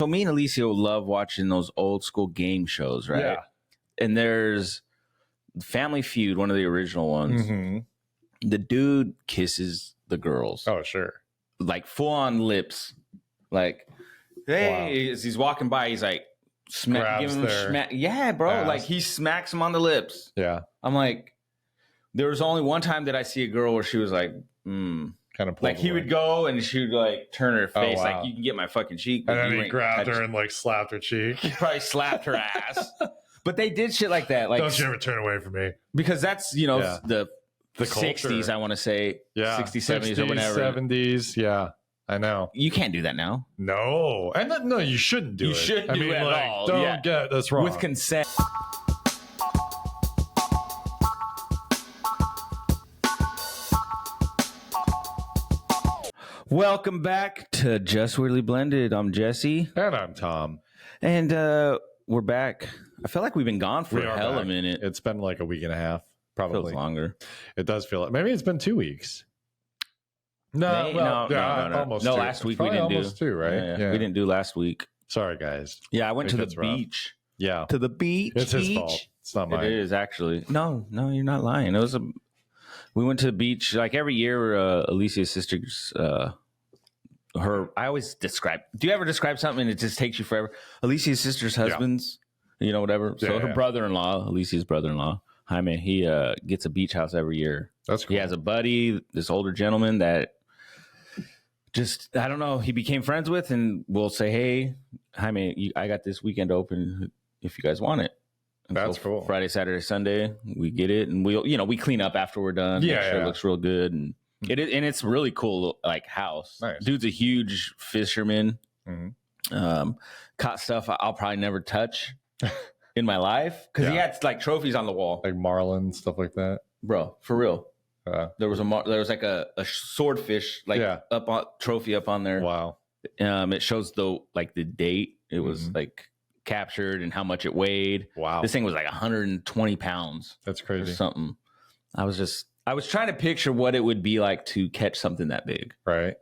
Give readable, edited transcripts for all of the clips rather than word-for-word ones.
So me and Alicia love watching those old school game shows, right? Yeah. And there's Family Feud, one of the original ones. Mm-hmm. The dude kisses the girls. Oh, sure. Like full on lips. Like, hey, Wow. as he's walking by, he's like, Grabs their yeah, bro. ass. Like he smacks him on the lips. Yeah. I'm like, there was only one time that I see a girl where she was like, Kind of like he would go and she would like turn her face, wow. like you can get my fucking cheek. And but then you he ain't grabbed touch- her and like slapped her cheek. He probably slapped her ass. But they did shit like that. Like, Don't you ever turn away from me. because that's, the The 60s, culture. I want to say. Yeah. 60s, 70s or whatever. 70s. Yeah. I know. You can't do that now. No. And no, you shouldn't do it. You shouldn't do it at all. Don't Yeah. get that's wrong. With consent. Welcome back to Just Weirdly Blended. I'm Jesse. And I'm Tom. And we're back. I feel like we've been gone for a hell of a minute. It's been like a week and a half, probably. Feels longer. It does feel like maybe it's been 2 weeks. No, No, almost. No, two. last week Probably we didn't almost 2, right? Yeah. We didn't do last week. Sorry, guys. Yeah, I went to the It's rough. beach. Yeah, To the beach. it's his fault. It's not mine. It is actually. No, you're not lying. It was we went to the beach like every year. Alicia's sister's. I always describe. Do you ever describe something and it just takes you forever? Alicia's sister's husband's. Whatever. So her brother-in-law, Alicia's brother-in-law, Jaime, he gets a beach house every year. That's cool. He has a buddy, this older gentleman that just, I don't know, he became friends with, and we'll say, hey, Jaime, I got this weekend open if you guys want it. And That's so cool. Friday, Saturday, Sunday, we get it, and we clean up after we're done. Make sure it looks real good, and it's really cool, like house. Nice. Dude's a huge fisherman. Mm-hmm. Caught stuff I'll probably never touch in my life because he had like trophies on the wall, Like marlin, stuff like that. bro. For real. There was like a swordfish like up on trophy up on there. Wow. It shows the date it was like captured and how much it weighed. Wow. This thing was like 120 pounds. That's Or crazy. something. I was trying to picture what it would be like to catch something that big. Right.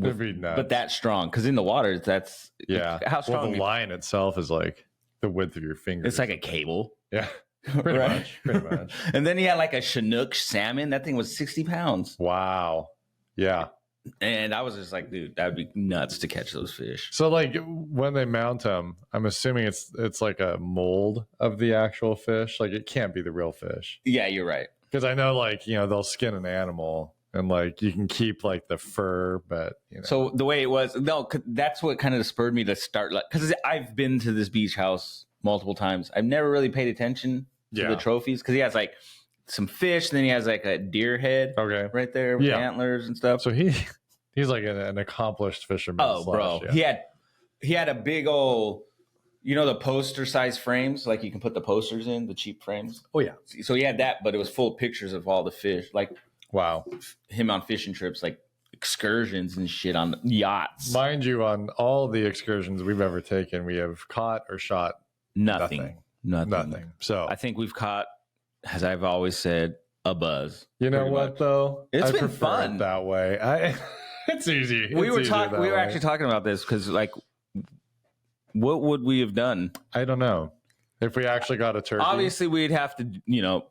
It'd be nuts. But that strong, because in the water, that's how strong. Well, the line itself is like the width of your finger. It's like a cable. Yeah. Pretty much. And then he had like a Chinook salmon. That thing was 60 pounds. Wow. Yeah. And I was just like, dude, that would be nuts to catch those fish. So like when they mount them, I'm assuming it's like a mold of the actual fish. Like it can't be the real fish. Yeah, you're right. Because I know like, they'll skin an animal and like you can keep like the fur, but So the way it was, that's what kind of spurred me to start. Like, because I've been to this beach house multiple times. I've never really paid attention to the trophies because he has like some fish, and then he has like a deer head right there with antlers and stuff. So he's like an accomplished fisherman. Oh, bro, he had a big old, the poster size frames, like you can put the posters in, the cheap frames. Oh yeah. So he had that, but it was full of pictures of all the fish, like him on fishing trips, like excursions and shit on yachts. Mind you, on all the excursions we've ever taken, we have caught or shot nothing. So I think we've caught, as I've always said, a buzz. You know what much. Though? It's I been prefer fun it that way. It's easy. We were actually talking about this because like, what would we have done? I don't know. If we actually got a turkey, obviously we'd have to,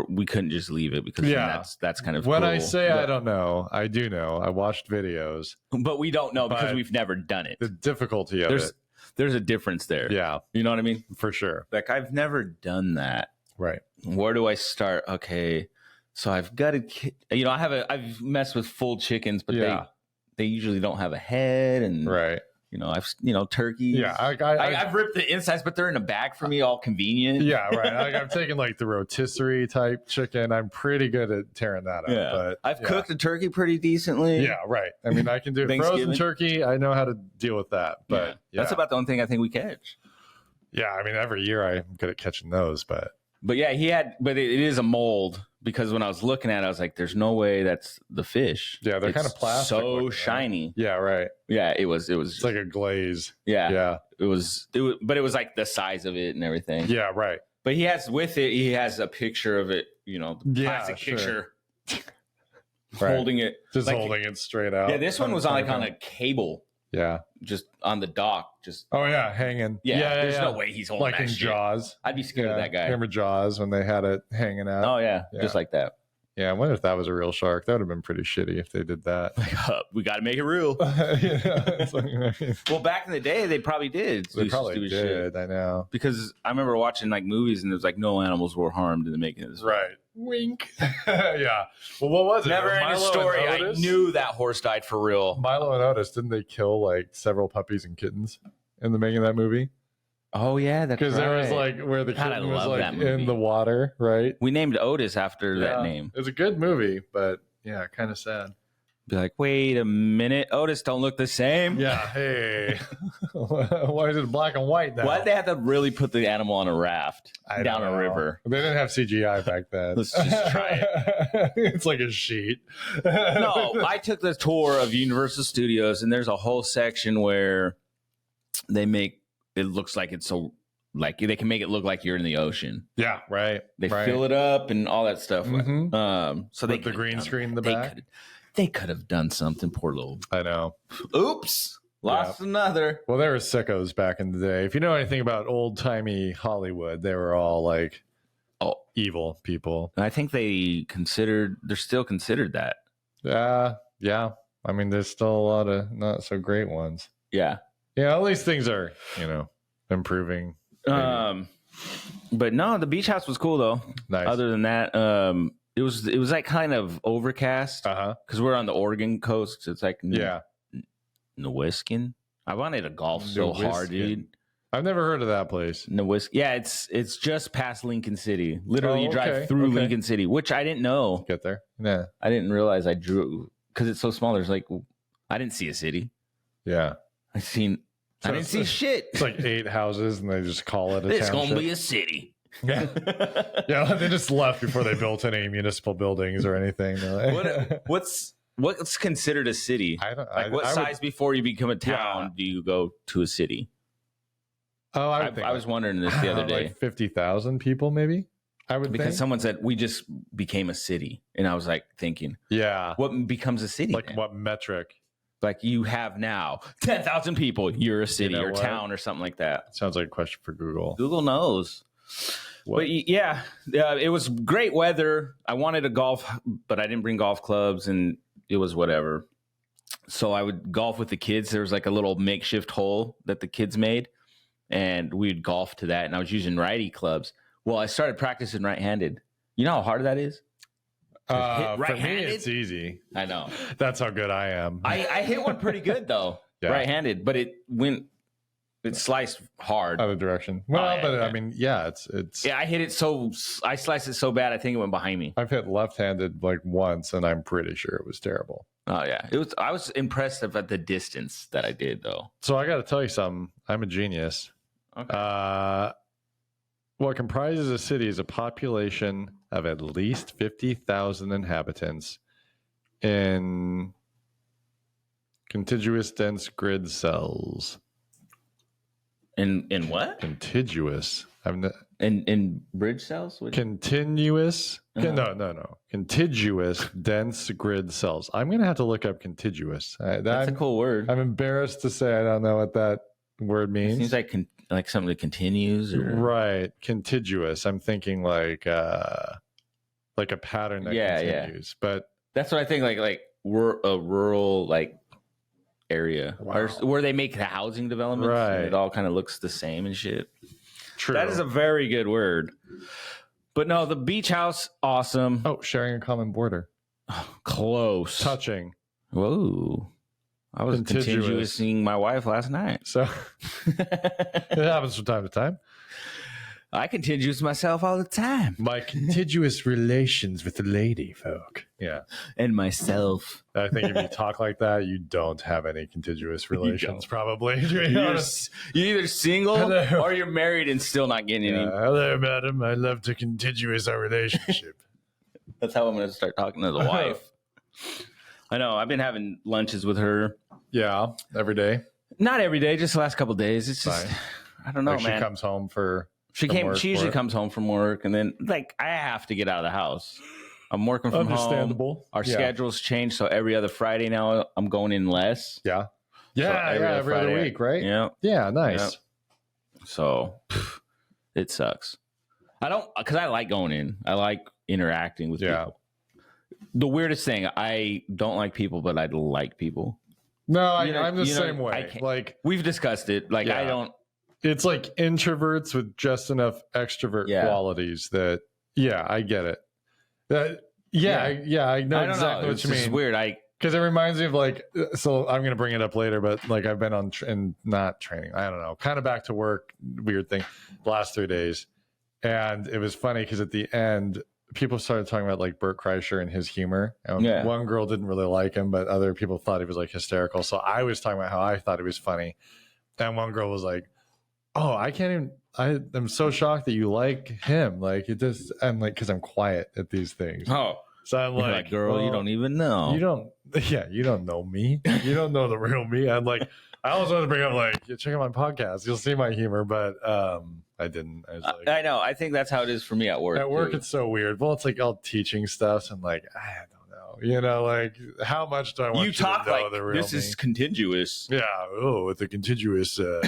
we couldn't just leave it because that's kind of when cruel. I say I don't know, I do know. I watched videos, but we don't know because we've never done it. The difficulty of it. There's a difference there. Yeah, you know what I mean, for sure. Like I've never done that. Right. Where do I start? Okay, so I've got to, I've messed with full chickens, but they usually don't have a head, and turkeys. Yeah, I've ripped the insides, but they're in a bag for me, all convenient. Yeah, right. I've taken like the rotisserie type chicken. I'm pretty good at tearing that up. Yeah. But I've cooked a turkey pretty decently. Yeah, right. I mean, I can do frozen turkey. I know how to deal with that. But that's about the only thing I think we catch. Yeah, I mean, every year I'm good at catching those, but it is a mold. Because when I was looking at it, I was like, there's no way that's the fish. Yeah, they're kind of plastic. So shiny. Right? Yeah, right. Yeah, it was. It's like a glaze. Yeah. Yeah. It was, but it was like the size of it and everything. Yeah, right. But he has a picture of it, the plastic picture. Right. Holding it. Just holding it straight out. Yeah, this one was on a cable. Yeah. just on the dock. Just Oh yeah, hanging. there's no way he's holding like that in shit. Jaws. I'd be scared of that guy. Remember Jaws when they had it hanging out? Oh yeah, just like that. Yeah, I wonder if that was a real shark. That would have been pretty shitty if they did that. We got to make it real. Well, back in the day, they probably did. They probably did. Shit. I know. Because I remember watching like movies, and it was like no animals were harmed in the making of this. Right. Wink. Yeah. Well, what was it? Never in the story. I knew that horse died for real. Milo and Otis, didn't they kill like several puppies and kittens in the making of that movie? Oh yeah, that's because there was like where the God, kitten was like in the water, right? We named Otis after that name. It's a good movie, but yeah, kind of sad. Be like, wait a minute, Otis don't look the same. Yeah, hey, why is it black and white now? Why'd they have to really put the animal on a raft down a river? They didn't have CGI back then. Let's just try it. It's like a sheet. No, I took the tour of Universal Studios, and there's a whole section where they make it looks like it's so like they can make it look like you're in the ocean. Yeah, right. They fill it up and all that stuff. Mm-hmm. So with the green screen in the back. They could have done something. Poor little. I know. Oops. Lost another. Well, there were sickos back in the day. If you know anything about old timey Hollywood, they were all like evil people. And I think they're still considered that. Yeah. I mean, there's still a lot of not so great ones. Yeah. Yeah, all these things are, improving. But no, the beach house was cool though. Nice. Other than that, it was like kind of overcast because we're on the Oregon coast. It's like Newiskin. I wanted to golf so hard, dude. I've never heard of that place. Newiskin. Yeah, it's just past Lincoln City. Literally, you drive through Lincoln City, which I didn't know. Get there. Yeah, I didn't realize I drew because it's so small. There's like I didn't see a city. Yeah, I didn't see shit. It's like 8 houses, and they just call it a It's township. gonna be a city. Yeah, yeah. They just left before they built any municipal buildings or anything. What's considered a city? What size before you become a town do you go to a city? Oh, I was wondering this the other day. Like 50,000 people, maybe. I would because think. Someone said we just became a city, and I was like thinking, what becomes a city? Like what metric? Like you have now 10,000 people. You're a city or town or something like that. Sounds like a question for Google. Google knows. What? But yeah, it was great weather. I wanted to golf, but I didn't bring golf clubs, and it was whatever. So I would golf with the kids. There was like a little makeshift hole that the kids made, and we'd golf to that. And I was using righty clubs. Well, I started practicing right-handed. You know how hard that is? For me, it's easy. I know. That's how good I am. I hit one pretty good though, right-handed, but it sliced hard out of direction. Well, I mean, it's. Yeah, I sliced it so bad, I think it went behind me. I've hit left-handed like once, and I'm pretty sure it was terrible. Oh yeah, it was. I was impressed at the distance that I did though. So I got to tell you something. I'm a genius. Okay. What comprises a city is a population of at least 50,000 inhabitants in contiguous dense grid cells. In what? Contiguous. In bridge cells? Continuous. No. Contiguous dense grid cells. I'm going to have to look up contiguous. That's a cool word. I'm embarrassed to say I don't know what that word means. It seems like something that continues, or right? Contiguous. I'm thinking like a pattern that continues. But that's what I think. Like we're a rural area, or where they make the housing developments. Right. And it all kind of looks the same and shit. True. That is a very good word. But no, the beach house, awesome. Oh, sharing a common border. Close. Touching. Whoa. I was contiguousing my wife last night. So it happens from time to time. I contiguous myself all the time. My contiguous relations with the lady folk. Yeah. And myself. I think if you talk like that, you don't have any contiguous relations, probably. You're either single or you're married and still not getting any. Hello, madam. I love to contiguous our relationship. That's how I'm going to start talking to the wife. I know. I've been having lunches with her. Yeah, every day. Not every day, just the last couple of days. It's just, I don't know, man. She comes home for. She usually comes home from work, and then I have to get out of the house. I'm working from home. Our schedules change, so every other Friday now I'm going in less. Yeah. Yeah, every other week, right? Yeah. Yeah, nice. Yep. So it sucks. Because I like going in. I like interacting with people. The weirdest thing, I don't like people, but I like people. No, I'm the same way. Like we've discussed it. Like I don't. It's like introverts with just enough extrovert qualities that. Yeah, I get it. I know exactly what you mean. It's weird. Because it reminds me of like, so I'm going to bring it up later, but like I've been on not training. I don't know, kind of back to work, weird thing, the last 3 days. And it was funny because at the end, people started talking about like Bert Kreischer and his humor. And one girl didn't really like him, but other people thought he was like hysterical. So I was talking about how I thought he was funny. And one girl was like, oh, I'm so shocked that you like him. Like it just, I'm like, because I'm quiet at these things. Oh. So I'm like, girl, you don't even know. You don't know me. You don't know the real me. I'm like, I always wanted to bring up like, check out my podcast. You'll see my humor, but I didn't. I was like, I know. I think that's how it is for me at work. At work, it's so weird. Well, it's like all teaching stuff. So I'm like, I don't know. You know, like how much do I want you to talk know like the real this me? Is contiguous. Yeah. Oh, with the contiguous. I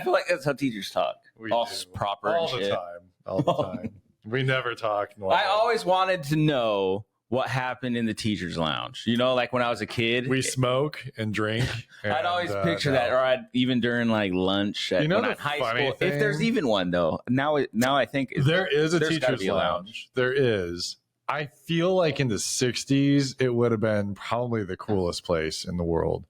feel like that's how teachers talk. All proper all the time. All the time. We never talk. I always wanted to know what happened in the teacher's lounge. You know, like when I was a kid, we smoke and drink. And, I'd always picture that, or even during like lunch at high school. Thing? If there's even one though, now I think there is a teacher's lounge. There is. I feel like in the 60s, it would have been probably the coolest place in the world.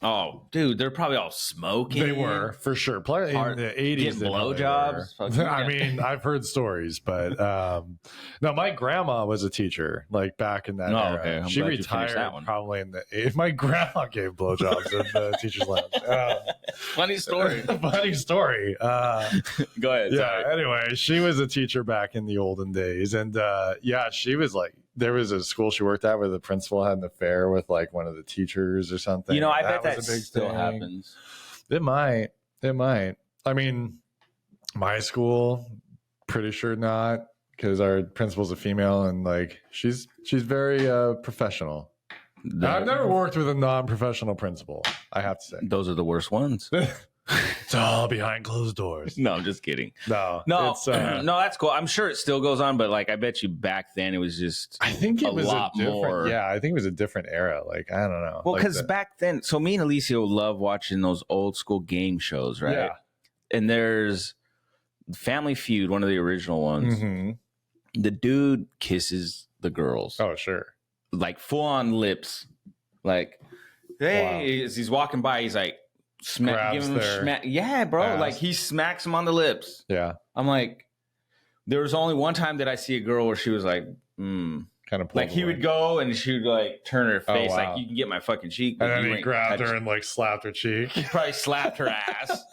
Oh, dude, they're probably all smoking. They were, for sure. Probably in the 80s. Getting blowjobs. I mean, I've heard stories, but no, my grandma was a teacher, like back in that era. Okay. She retired probably in the 80s. My grandma gave blowjobs in the teacher's lounge. Funny story. Funny story. Go ahead. Yeah, sorry. anyway, she was a teacher back in the olden days. And she was like, there was a school she worked at where the principal had an affair with like one of the teachers or something. You know, I bet that still happens. It might. I mean, my school, pretty sure not, because our principal's a female and like she's very professional. I've never worked with a non-professional principal, I have to say. Those are the worst ones. It's all behind closed doors. No, I'm just kidding. No, no, that's cool. I'm sure it still goes on, but like I bet you back then it was just I think it was lot more. Yeah, I think it was a different era. Like I don't know. Well, because back then, so me and Alicia love watching those old school game shows, right? Yeah. And there's Family Feud, one of the original ones. Mm-hmm. The dude kisses the girls. Oh, sure. Like full on lips. Like, hey, as he's walking by, he's like, give him smack. Yeah, bro. Ass. Like he smacks him on the lips. Yeah. I'm like, there was only one time that I see a girl where she was like, kind of like he would go and she would like turn her face like you can get my fucking cheek. And then he grabbed her and like slapped her cheek. He probably slapped her ass.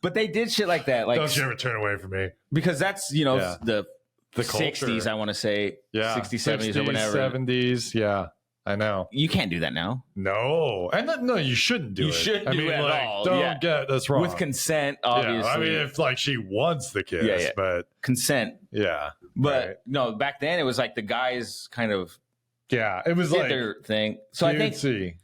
But they did shit like that. Like, don't you ever turn away from me? Because that's, the 60s, I want to say. Yeah. 60s, 70s or whatever. 70s. Yeah. I know. You can't do that now. No. And no, you shouldn't do it. You shouldn't do it at all. Don't get us wrong. With consent, obviously. Yeah, I mean, if like she wants the kiss, but consent. Yeah. But no, back then it was like the guys kind of it was did like their thing. So I think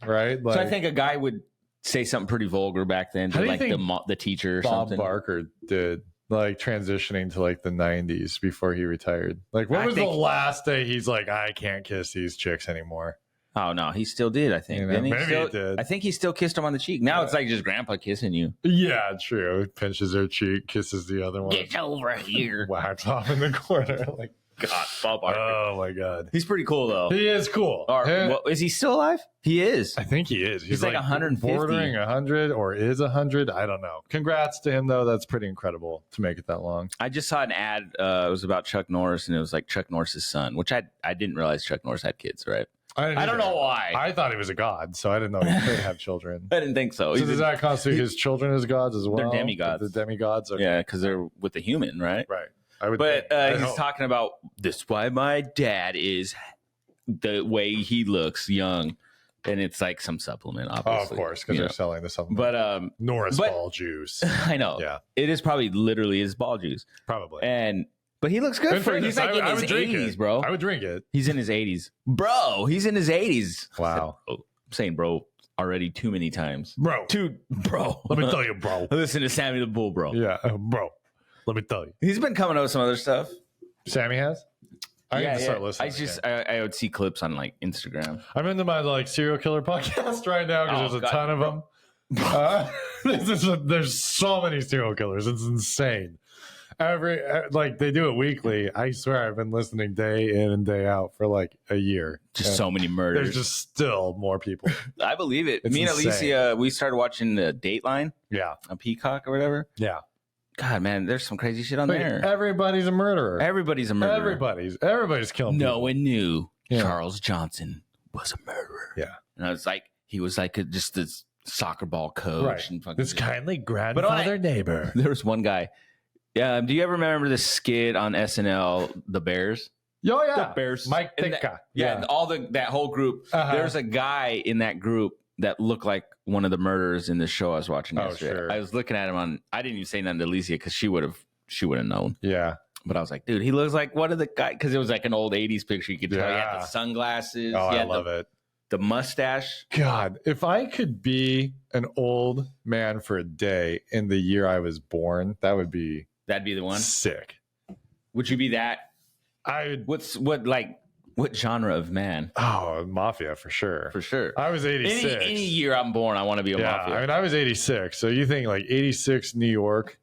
right? Like, so I think a guy would say something pretty vulgar back then to like the teacher or something. Bob Barker did like transitioning to like the 90s before he retired. Like when was the last day he's like, I can't kiss these chicks anymore? Oh no, he still did. I think maybe he did. I think he still kissed him on the cheek. Now it's like just grandpa kissing you. Yeah, true. Pinches her cheek, kisses the other one. Get over here. Whacks off in the corner. Like God, Bob Barker. Oh my God, he's pretty cool though. He is cool. Is he still alive? He is. I think he is. He's like 150, bordering 100, or is 100. I don't know. Congrats to him though. That's pretty incredible to make it that long. I just saw an ad. It was about Chuck Norris, and it was like Chuck Norris's son, which I didn't realize Chuck Norris had kids. Right. I don't know why. I thought he was a god, so I didn't know he could have children. I didn't think so. So does that constitute his children as gods as well? They're demigods. The demigods? Okay. Yeah, because they're with the human, right? Right. He's talking about this, why my dad is the way he looks young. And it's like some supplement, obviously. Oh, of course, because they're selling the supplement. But Norris ball juice. I know. Yeah. It is probably literally his ball juice. Probably. But he looks good for he's like in his 80s, bro. I would drink it. He's in his 80s. Bro, he's in his 80s. Wow. I'm saying bro already too many times. Bro. Bro. Let me tell you, bro. Listen to Sammy the Bull, bro. Yeah, bro. Let me tell you. He's been coming up with some other stuff. Sammy has? I need to start listening. I would see clips on like Instagram. I'm into my like serial killer podcast right now because there's a ton of them. There's so many serial killers. It's insane. Like they do it weekly. I swear I've been listening day in and day out for like a year. Just so many murders. There's just still more people. I believe it. It's Me and insane. Alicia, we started watching the Dateline Yeah. on Peacock or whatever. Yeah. God, man, there's some crazy shit on there. Everybody's a murderer. Everybody's a murderer. Everybody's killing people. No one knew Yeah. Charles Johnson was a murderer. Yeah. And I was like, he was like just this soccer ball coach. Right. And fucking This just- kindly grandfather neighbor. There was one guy. Yeah, do you ever remember the skit on SNL, The Bears? Oh, yeah. The Bears. Mike And Ditka. and all that whole group. Uh-huh. There's a guy in that group that looked like one of the murderers in the show I was watching yesterday. Sure. I was looking at him I didn't even say nothing to Alicia because she would have known. Yeah. But I was like, dude, he looks like one of the guys, because it was like an old 80s picture. You could tell he had the sunglasses. Oh, he I had love it. the mustache. God, if I could be an old man for a day in the year I was born, that'd be the one. sick. Would you be that? I would. What genre of man? Oh, mafia for sure. For sure. I was 86. Any year I'm born, I want to be a mafia. I mean, I was 86. So you think like 86 New York?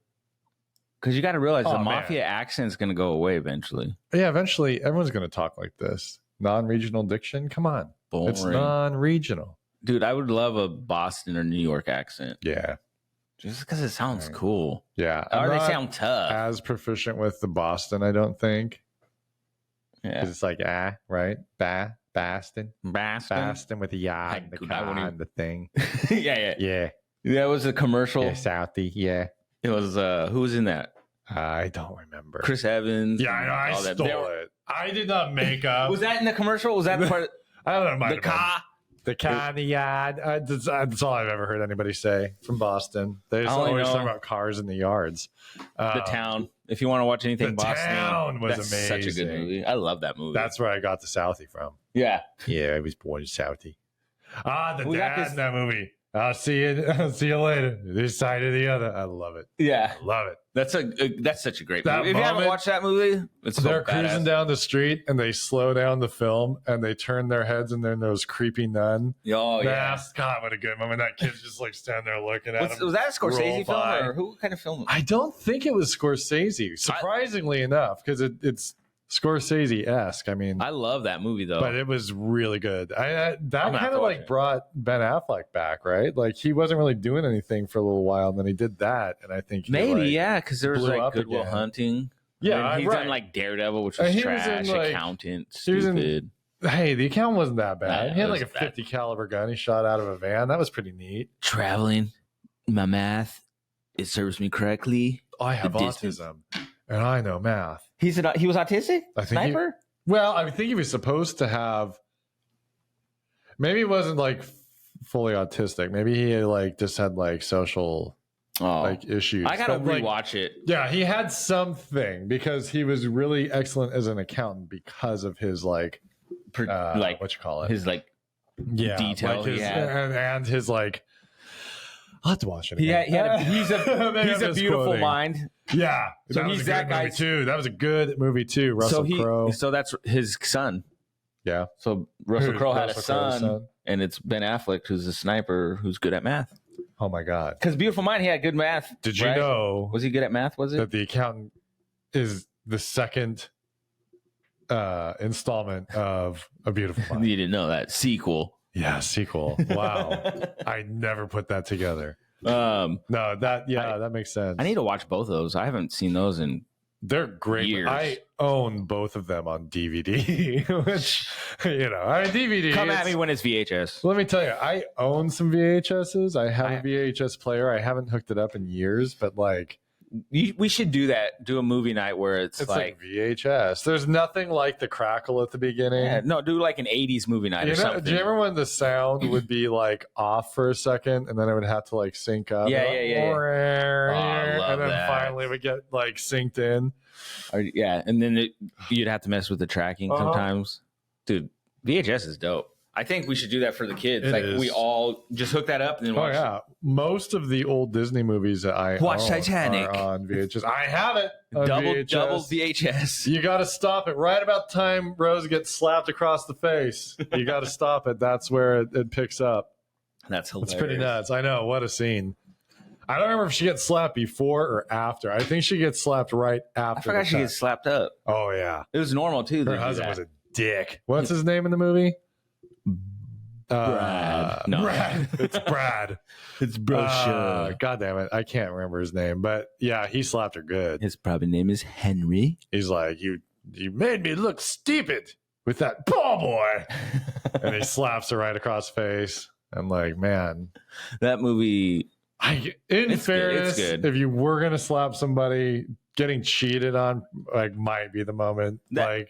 Because you got to realize the man. mafia accent's going to go away eventually. Yeah, eventually everyone's going to talk like this. Non-regional diction? Come on. Boring. It's non-regional. Dude, I would love a Boston or New York accent. Yeah. Just because it sounds Right. cool. Yeah. Or I'm they not sound tough. as proficient with the Boston, I don't think. Yeah. Because it's like, right? Boston. Boston. With the yard, and the Dude, I car, wouldn't and the thing. yeah. Yeah. That was a commercial. Yeah, Southie. Yeah. It was, who was in that? I don't remember. Chris Evans. Yeah, I know. I all that. stole it. I did not make up. Was that in the commercial? Was that the part? I don't know. The car? The car, the yard. That's all I've ever heard anybody say from Boston. They just I only always know- talk about cars in the yards. The Town. If you want to watch anything The Boston, Town was that's such a good amazing. movie. I love that movie. That's where I got the Southie from. yeah. Yeah, I was born in Southie. The We got dad this- in that movie. I'll see you. I'll see you later. This side or the other. I love it. Yeah. Love it. That's such a great That movie. If you haven't moment- watched that movie, it's so They're badass. cruising down the street and they slow down the film and they turn their heads and then those creepy nun. Oh yeah. God, what a good moment. That kid's just like standing there looking at him. Was that a Scorsese roll film by. or who kind of film? I don't think it was Scorsese, surprisingly enough, because it's Scorsese-esque. I mean, I love that movie though. but it was really good. That gonna have kind to of watch like it. brought Ben Affleck back, right? Like he wasn't really doing anything for a little while, and then he did that, and I think he, Maybe like, yeah, because there was blew like up Good Will again. Hunting. Yeah, And he's right. done like Daredevil, which And was he was in, trash. like- Accountant, he was in- stupid. Hey, the account wasn't that bad. Nah, he had it like a was bad. 50 caliber gun he shot out of a van. That was pretty neat. Traveling, my math, it serves me correctly. I have The distance. autism, and I know math. He was autistic. I think he- Sniper. Well, I think he was supposed to have. Maybe he wasn't like fully autistic. Maybe he like just had like social like issues. I gotta But, like, rewatch it. yeah, he had something because he was really excellent as an accountant because of his like Like what you call it, his like detail like his, he had. and his like. I'll have to watch it. He's Again. a beautiful Quoting. mind. Yeah, So that was he's a that good movie guy- too. That was a good movie too. Russell Crowe. So that's his son. Yeah, So Russell Who- Crowe had a Russell Crowe's son, and it's Ben Affleck, who's a sniper who's good at math. Oh my God! Because Beautiful Mind, he had good math. Did you right? know Was he good at math? Was it? that the accountant is the second installment of A Beautiful Mind? You didn't know that sequel. Yeah, sequel. Wow, I never put that together. Um, No, that makes sense. I need to watch both of those. I haven't seen those in. They're great. Years. I own both of them on DVD, which DVD. Come at me when it's VHS. Let me tell you, I own some VHSs. I have a VHS player. I haven't hooked it up in years, but like We should do that. Do a movie night where it's like VHS. There's nothing like the crackle at the beginning. yeah, no, do like an 80s movie night or something. Do you remember when the sound would be like off for a second and then it would have to like sync up? Yeah. Oh, I love and then that. finally it would get like synced in. Yeah, and then you'd have to mess with the tracking sometimes. Dude, VHS is dope. I think we should do that for the kids. It we is. all just hook that up and then watch. yeah, most of the old Disney movies that I Watch own Titanic are on VHS. I have it on double VHS. VHS. You got to stop it right about the time Rose gets slapped across the face. You got to stop it. That's where it picks up. That's hilarious. It's pretty nuts. I know. What a scene. I don't remember if she gets slapped before or after. I think she gets slapped right after. I forgot she gets slapped up. Oh, yeah. It was normal, too. Her husband was a dick. What's his name in the movie? Brad. No. Brad. It's Brad. It's Brochure. God damn it. I can't remember his name. But yeah, he slapped her good. His probably name is Henry. He's like, you made me look stupid with that ball boy. And he slaps her right across the face. I'm like, man. That movie. In fairness, good. If you were going to slap somebody, getting cheated on might be the moment. But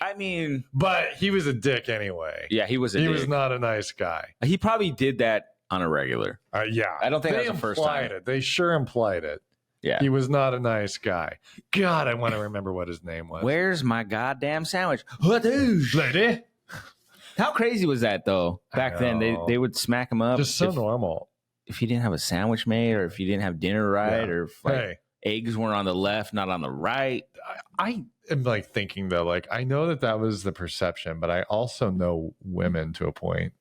he was a dick anyway. Yeah, he was. He was not a nice guy. He probably did that on a regular. Yeah, I don't think that was the first time. They sure implied it. Yeah, he was not a nice guy. God, I want to remember what his name was. Where's my goddamn sandwich? Lady. How crazy was that though? Back then, they would smack him up. Just so normal. If you didn't have a sandwich made, or if you didn't have dinner right, or if eggs weren't on the left, not on the right. I am thinking though, I know that was the perception, but I also know women to a point.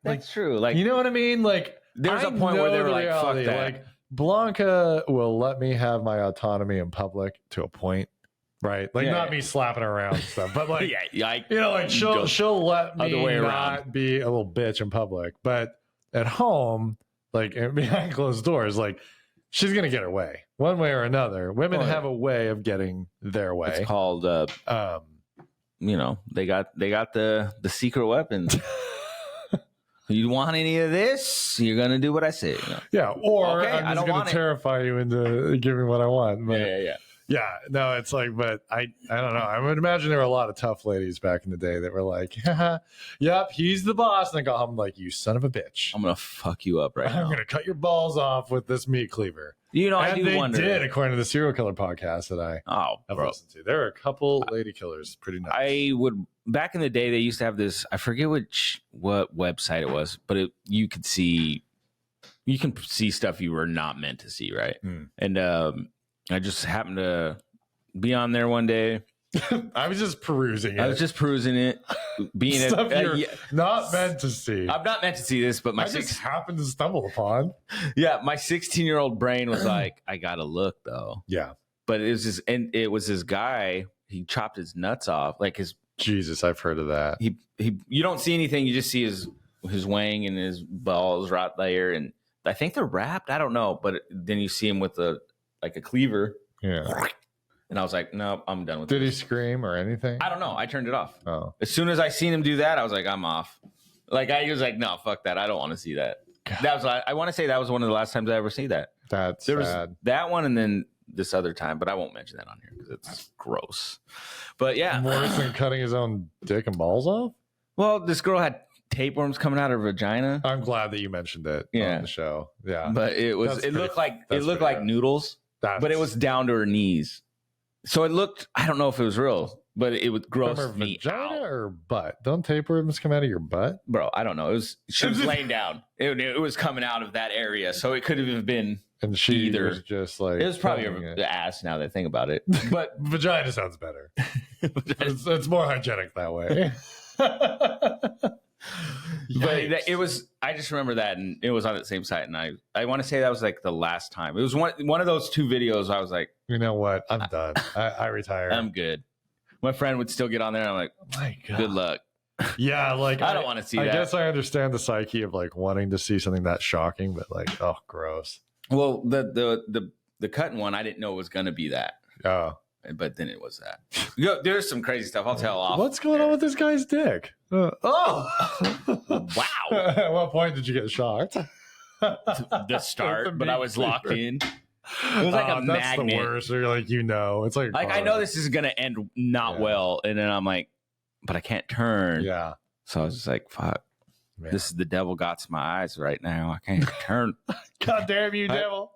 That's true. You know what I mean? There's a point where they were like, "Fuck that." Blanca will let me have my autonomy in public to a point, right? Not me slapping her around and stuff, but she'll let me not be a little bitch in public, but at home, behind closed doors, she's gonna get her way one way or another. Women have a way of getting their way. It's called, they got the secret weapon. You want any of this? You're gonna do what I say. Yeah, or I'm just gonna terrify you into giving what I want. But yeah. No, it's but I don't know. I would imagine there were a lot of tough ladies back in the day that were like, yep, he's the boss. And I go home like, you son of a bitch. I'm going to fuck you up right now. I'm going to cut your balls off with this meat cleaver. I do wonder. They did, according to the serial killer podcast that I have listened to. There are a couple lady killers. Pretty nice. Back in the day, they used to have this, I forget what website it was, but you can see stuff you were not meant to see, right? And, I just happened to be on there one day. I was just perusing it. I was just perusing it. Being stuff you're not meant to see. I'm not meant to see this, but just happened to stumble upon. Yeah, my 16-year-old brain was like, I gotta look though. Yeah, but it was this guy. He chopped his nuts off, Jesus, I've heard of that. You don't see anything. You just see his wang and his balls right there, and I think they're wrapped. I don't know, but then you see him with a cleaver. Yeah. And I was like, no, I'm done with Did he scream or anything? I don't know. I turned it off. Oh. As soon as I seen him do that, I was like, I'm off. I was like, no, fuck that. I don't want to see that. I want to say that was one of the last times I ever see that. That's there sad. Was that one and then this other time, but I won't mention that on here because it's gross. But yeah. Worse than cutting his own dick and balls off? Well, this girl had tapeworms coming out of her vagina. I'm glad that you mentioned it on the show. Yeah. But it looked like noodles. But it was down to her knees. So it looked, I don't know if it was real, but it would gross me vagina out. Or butt? Don't tapeworms come out of your butt? Bro, I don't know. She was laying down. It was coming out of that area. So it could have been and she either. Was just like it was probably the ass now that I think about it. But vagina sounds better. It's more hygienic that way. But it was. I just remember that, and it was on the same site, and I want to say that was the last time. It was one of those two videos. I was like, you know what? I'm done. I retire. I'm good. My friend would still get on there. And I'm like, oh my God. Good luck. Yeah, I don't want to see that. I guess I understand the psyche of wanting to see something that shocking, but oh, gross. Well, the cutting one, I didn't know it was gonna be that. Oh. But then it was that. There's some crazy stuff. I'll tell off. What's going on with this guy's dick? Wow. At what point did you get shocked? The start, but I was locked in. It was like a magnet. That's the worst. Or it's like I know this is gonna end not well, and then I'm like, but I can't turn. Yeah. So I was just like, fuck. Man. This is the devil got my eyes right now. I can't turn. God damn you, devil.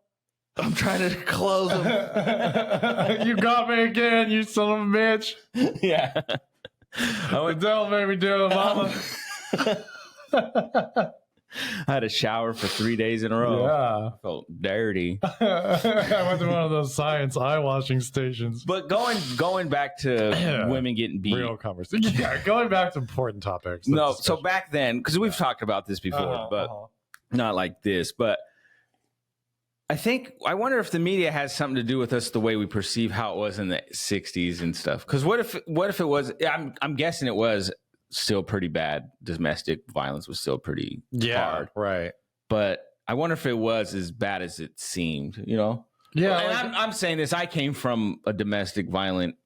I'm trying to close them. You got me again, you son of a bitch. Yeah. The devil made me do it, mama. I had a shower for 3 days in a row. Yeah. I felt dirty. I went to one of those science eye washing stations. But going back to women getting beat. Real conversation. Yeah, going back to important topics. No, so back then, because we've talked about this before, but not like this. But I wonder if the media has something to do with us, the way we perceive how it was in the 60s and stuff. Because what if it was, I'm guessing it was still pretty bad. Domestic violence was still pretty hard. Right. But I wonder if it was as bad as it seemed, you know? Yeah. And I'm saying this, I came from a domestic violent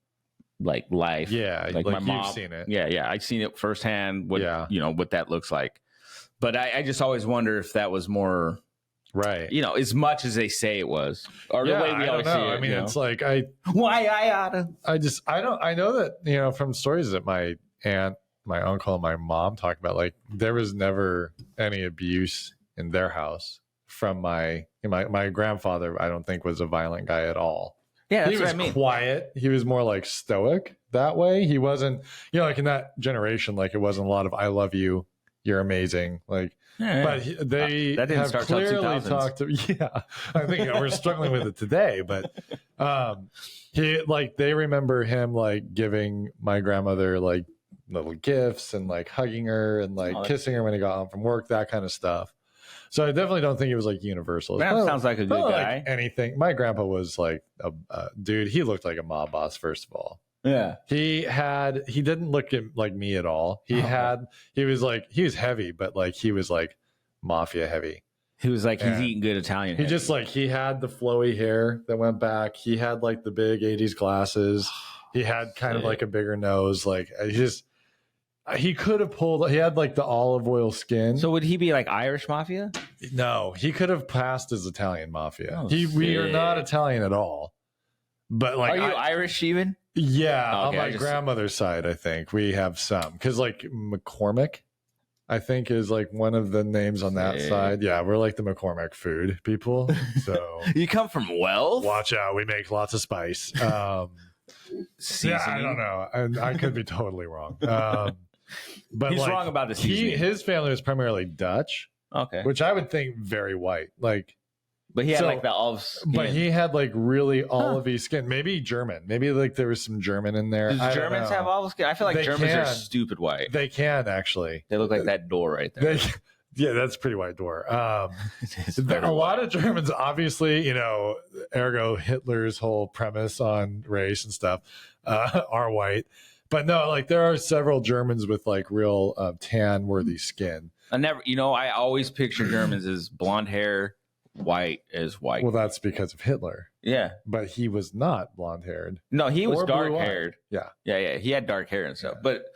life. Yeah. Like my mom, you've seen it. Yeah. I've seen it firsthand, what that looks like. But I just always wonder if that was more, right, as much as they say it was, or the way we always see it. I mean, it's like I know that, from stories that my aunt, my uncle, and my mom talk about, like, there was never any abuse in their house from my grandfather. I don't think was a violent guy at all. Yeah, that's he was what I mean. Quiet. He was more like stoic that way. He wasn't, like in that generation, like it wasn't a lot of "I love you, you're amazing." Like, but they that didn't have start till clearly 2000s. talked to. Yeah, I think we're struggling with it today, but they remember him like giving my grandmother like little gifts and like hugging her and like kissing her when he got home from work, that kind of stuff. So I definitely don't think it was like universal. That sounds like a good guy. Like anything. My grandpa was like a dude. He looked like a mob boss, first of all. Yeah. He didn't look like me at all. He was heavy, but like he was like mafia heavy. He was like, he's eating good Italian. He just like, he had the flowy hair that went back. He had like the big 80s glasses. He had kind of like a bigger nose. Like he could have he had like the olive oil skin. So would he be like Irish mafia? No, he could have passed as Italian mafia. Oh, we are not Italian at all. But like, are you Irish even? Yeah, on my grandmother's side, I think we have some, because like McCormick, I think, is like one of the names on that side. Yeah, we're like the McCormick food people. So you come from wealth. Watch out, we make lots of spice. Yeah, I don't know, and I could be totally wrong. But he's like, wrong about the seasoning. His family was primarily Dutch. Okay, which I would think very white, like. But he had like the olive skin. But he had like really olivey skin. Maybe German. Maybe like there was some German in there. Do Germans have olive skin? I feel like Germans are stupid white. They can actually. They look like that door right there. Yeah, that's a pretty white door. A lot of Germans, obviously, ergo Hitler's whole premise on race and stuff, are white. But no, like there are several Germans with like real tan-worthy skin. I always picture Germans as blonde hair, white as white. Well, that's because of Hitler. Yeah. But he was not blonde haired. No, he was dark haired. Yeah. Yeah. He had dark hair and stuff. But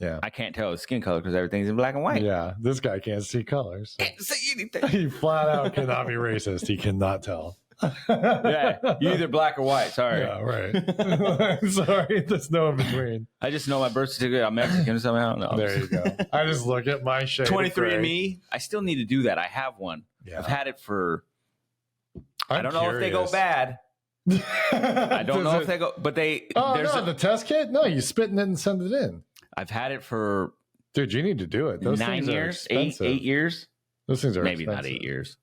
I can't tell his skin color because everything's in black and white. Yeah. This guy can't see colors. So. Can't see anything. He flat out cannot be racist. He cannot tell. Yeah. You're either black or white. Sorry. Yeah, right. Sorry. There's no in between. I just know my birth certificate. I'm Mexican somehow. No. There you go. I just look at my shade. 23andMe. I still need to do that. I have one. Yeah. I've had it for. I don't know if they go bad. I don't know if they go, but they. Oh, no, the test kit? No, you spit in it and send it in. I've had it for. Dude, you need to do it. Those 9 years, 8 years. Those things are maybe expensive. Not 8 years.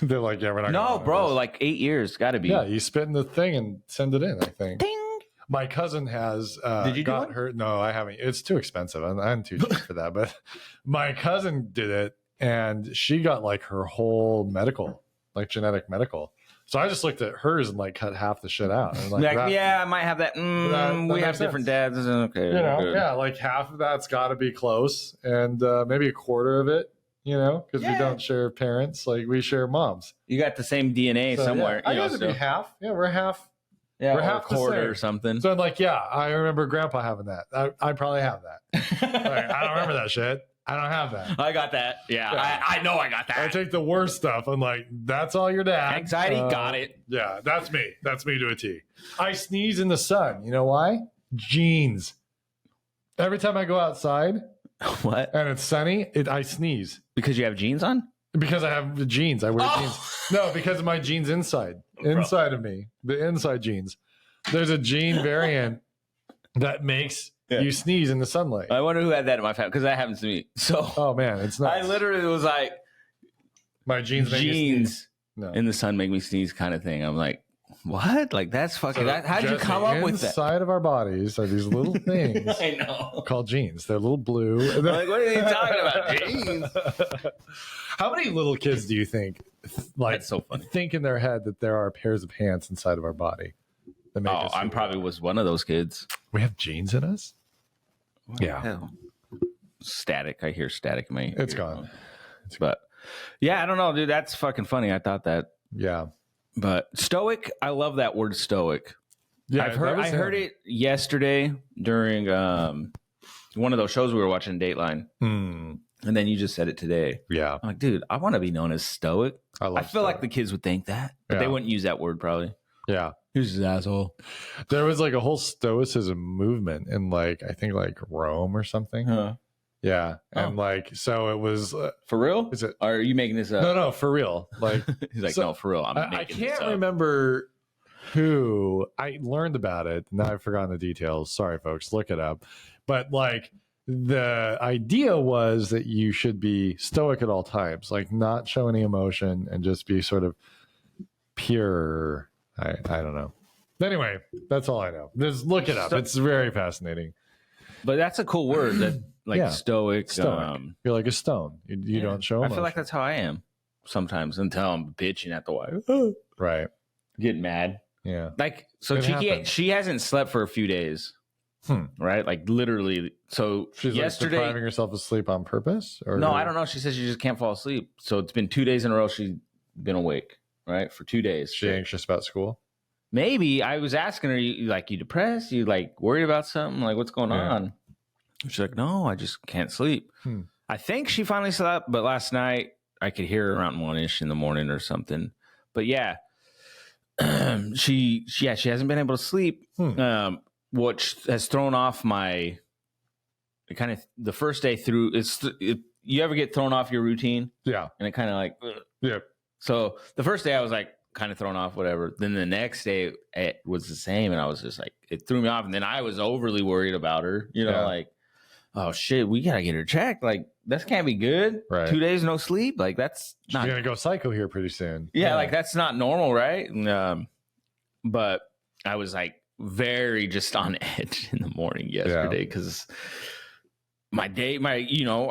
They're like, yeah, we're not. No, bro, like 8 years. Got to be. Yeah, you spit in the thing and send it in, I think. Ding. My cousin has Did you got her. No, I haven't. It's too expensive. I'm too cheap for that. But my cousin did it, and she got like her whole medical, like genetic medical. So I just looked at hers and like cut half the shit out. And I might have that. That we have different dads. Okay, yeah, like half of that's got to be close, and maybe a quarter of it, because we don't share parents, like we share moms. You got the same DNA somewhere. Yeah, I got to be half. Yeah, we're half. Yeah, we're half a quarter or something. So I'm like, yeah, I remember Grandpa having that. I probably have that. Like, I don't remember that shit. I don't have that. I got that. Yeah. I know I got that. I take the worst stuff. I'm like, that's all your dad. Anxiety, got it. Yeah, that's me. That's me to a T. I sneeze in the sun. You know why? Jeans. Every time I go outside, what? And it's sunny, I sneeze. Because you have jeans on? Because I have the jeans. I wear jeans. No, because of my jeans inside of me. The inside jeans. There's a jean variant that makes Yeah. You sneeze in the sunlight. I wonder who had that in my family because that happens to me. So Oh man, it's not. I literally was like, my jeans make me sneeze. No. in the sun make me sneeze kind of thing. I'm like, what? Like that's fucking. How did you come up with that? Inside of our bodies are these little things. I know. Called genes. They're little blue. I'm like, what are you talking about? Jeans. How many little kids do you think That's so funny. think in their head that there are pairs of pants inside of our body? That make us I probably was one of those kids. We have genes in us. What the hell? Static. I hear static in my. It's gone. But yeah, I don't know, dude. That's fucking funny. I thought that. Yeah. But stoic, I love that word stoic. Yeah, I heard it yesterday during one of those shows we were watching, Dateline, and then you just said it today. Yeah, I'm like, dude, I want to be known as stoic. I feel like the kids would think that, but they wouldn't use that word probably. Yeah, who's this asshole? There was like a whole stoicism movement in like I think like Rome or something. Huh. Yeah, and like so it was for real. Is it? Or are you making this up? No, for real. Like he's like, no, for real. I can't remember who I learned about it. Now I've forgotten the details. Sorry, folks. Look it up. But like the idea was that you should be stoic at all times, like not show any emotion and just be sort of pure. I don't know. Anyway, that's all I know. Just look it up. It's very fascinating. But that's a cool word. That like stoic. You're like a stone. You don't show emotion. I feel like that's how I am sometimes until I'm bitching at the wife. Right. Getting mad. Yeah. Like, so she hasn't slept for a few days. Right? Like literally. So she's yesterday, like depriving herself of sleep on purpose? Or no, I don't know. She says she just can't fall asleep. So it's been 2 days in a row she's been awake, right? For 2 days. She anxious about school? Maybe. I was asking her, you depressed? You like worried about something? Like what's going on? She's like, no, I just can't sleep. I think she finally slept, but last night I could hear her around 1-ish in the morning or something. But yeah, she hasn't been able to sleep, which has thrown off my kind of the first day through. You ever get thrown off your routine? Yeah. And it kind of like, yeah. So the first day I was like kind of thrown off, whatever. Then the next day it was the same. And I was just like, it threw me off. And then I was overly worried about her, like, oh shit, we got to get her checked. Like that can't be good. Right. 2 days, no sleep. Like that's she's going to go psycho here pretty soon. Yeah. Like that's not normal. Right. But I was like very just on edge in the morning yesterday because I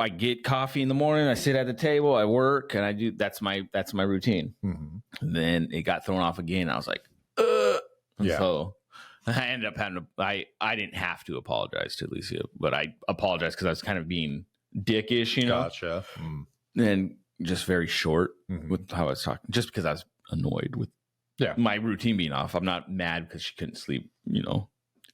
get coffee in the morning. I sit at the table, I work, and I do. That's my routine. And then it got thrown off again. I was like, So I ended up having to. I didn't have to apologize to Alicia, but I apologized because I was kind of being dickish, Gotcha. And just very short with how I was talking, just because I was annoyed with my routine being off. I'm not mad because she couldn't sleep,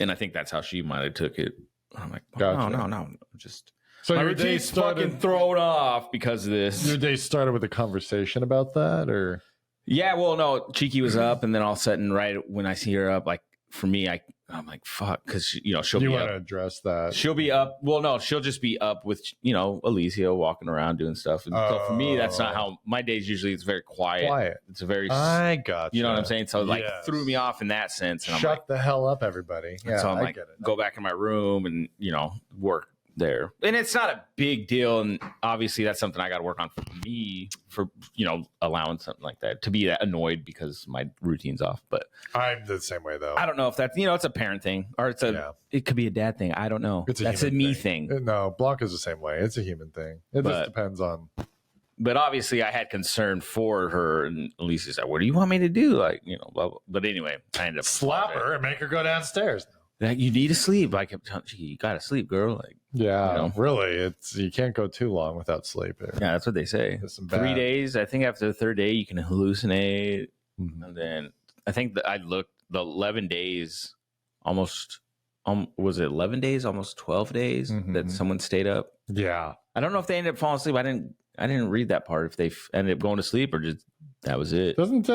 and I think that's how she might have took it. I'm like, no, just so my your day routine's fucking thrown off because of this. Your day started with a conversation about that, or well, no, Cheeky was up, and then all of a sudden, right when I see her up, like for me, I'm like, fuck, because she'll be up. You want to address that? She'll be up. Well, no, she'll just be up with Alicia walking around doing stuff. And so for me, that's not how my days usually. It's very quiet. It's a very. I got you know what I'm saying. So like threw me off in that sense. And Shut the hell up, everybody. Yeah, so I'm like, go back in my room and work there. And it's not a big deal. And obviously, that's something I got to work on for me for allowing something like that to be that annoyed because my routine's off. But I'm the same way though. I don't know if that's it's a parent thing or it could be a dad thing. I don't know. That's a me thing. No, Blanca's the same way. It's a human thing. It just depends on. But obviously, I had concern for her, and Alicia's like, "What do you want me to do?" Like blah, blah. But anyway, I ended up slap her and make her go downstairs. Like you need to sleep. Like you got to sleep, girl. Like really, you can't go too long without sleep. Yeah, that's what they say. 3 days. I think after the third day, you can hallucinate, and then I think that I looked the 11 days, almost. Was it 11 days? Almost 12 days that someone stayed up. Yeah, I don't know if they ended up falling asleep. I didn't read that part. If they ended up going to sleep or just that was it. Doesn't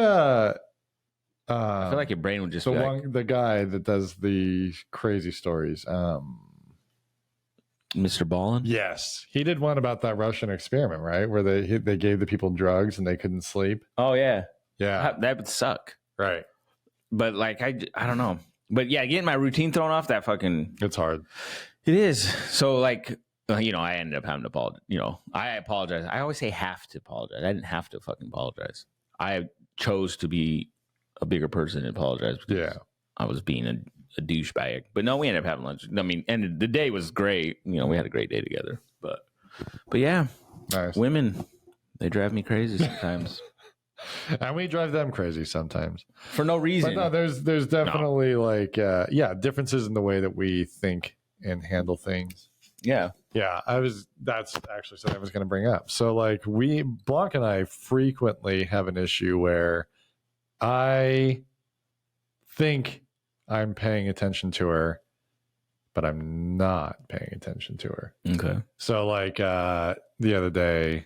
I feel like your brain would just be the guy that does the crazy stories. Mr. Ballin? Yes. He did one about that Russian experiment, right? Where they gave the people drugs and they couldn't sleep. Oh, yeah. Yeah. That would suck. Right. But like, I don't know. But yeah, getting my routine thrown off, that fucking... It's hard. It is. So like, I ended up having to apologize. I apologize. I always say have to apologize. I didn't have to fucking apologize. I chose to be a bigger person and apologize because I was being a douchebag. But no, we ended up having lunch. I mean, and the day was great. We had a great day together. But yeah, Nice. Women, they drive me crazy sometimes. And we drive them crazy sometimes for no reason. But no, there's definitely differences in the way that we think and handle things. Yeah. That's actually something I was going to bring up. So like Blanc and I frequently have an issue where I think I'm paying attention to her, but I'm not paying attention to her. Okay. So like the other day,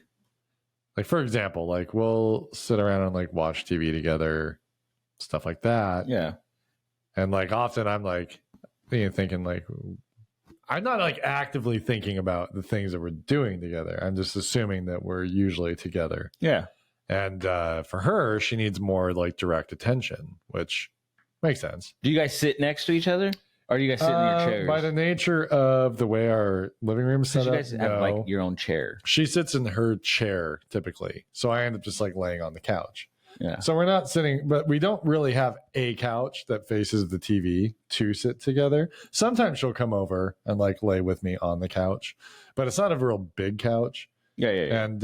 like for example, like we'll sit around and like watch TV together, stuff like that. Yeah. And like often I'm like thinking like I'm not like actively thinking about the things that we're doing together. I'm just assuming that we're usually together. Yeah. And for her, she needs more like direct attention, which makes sense. Do you guys sit next to each other? Or do you guys sit in your chairs? By the nature of the way our living room is set up, you guys have like your own chair. She sits in her chair typically. So I end up just like laying on the couch. Yeah. So we're not sitting, but we don't really have a couch that faces the TV to sit together. Sometimes she'll come over and like lay with me on the couch, but it's not a real big couch. Yeah. And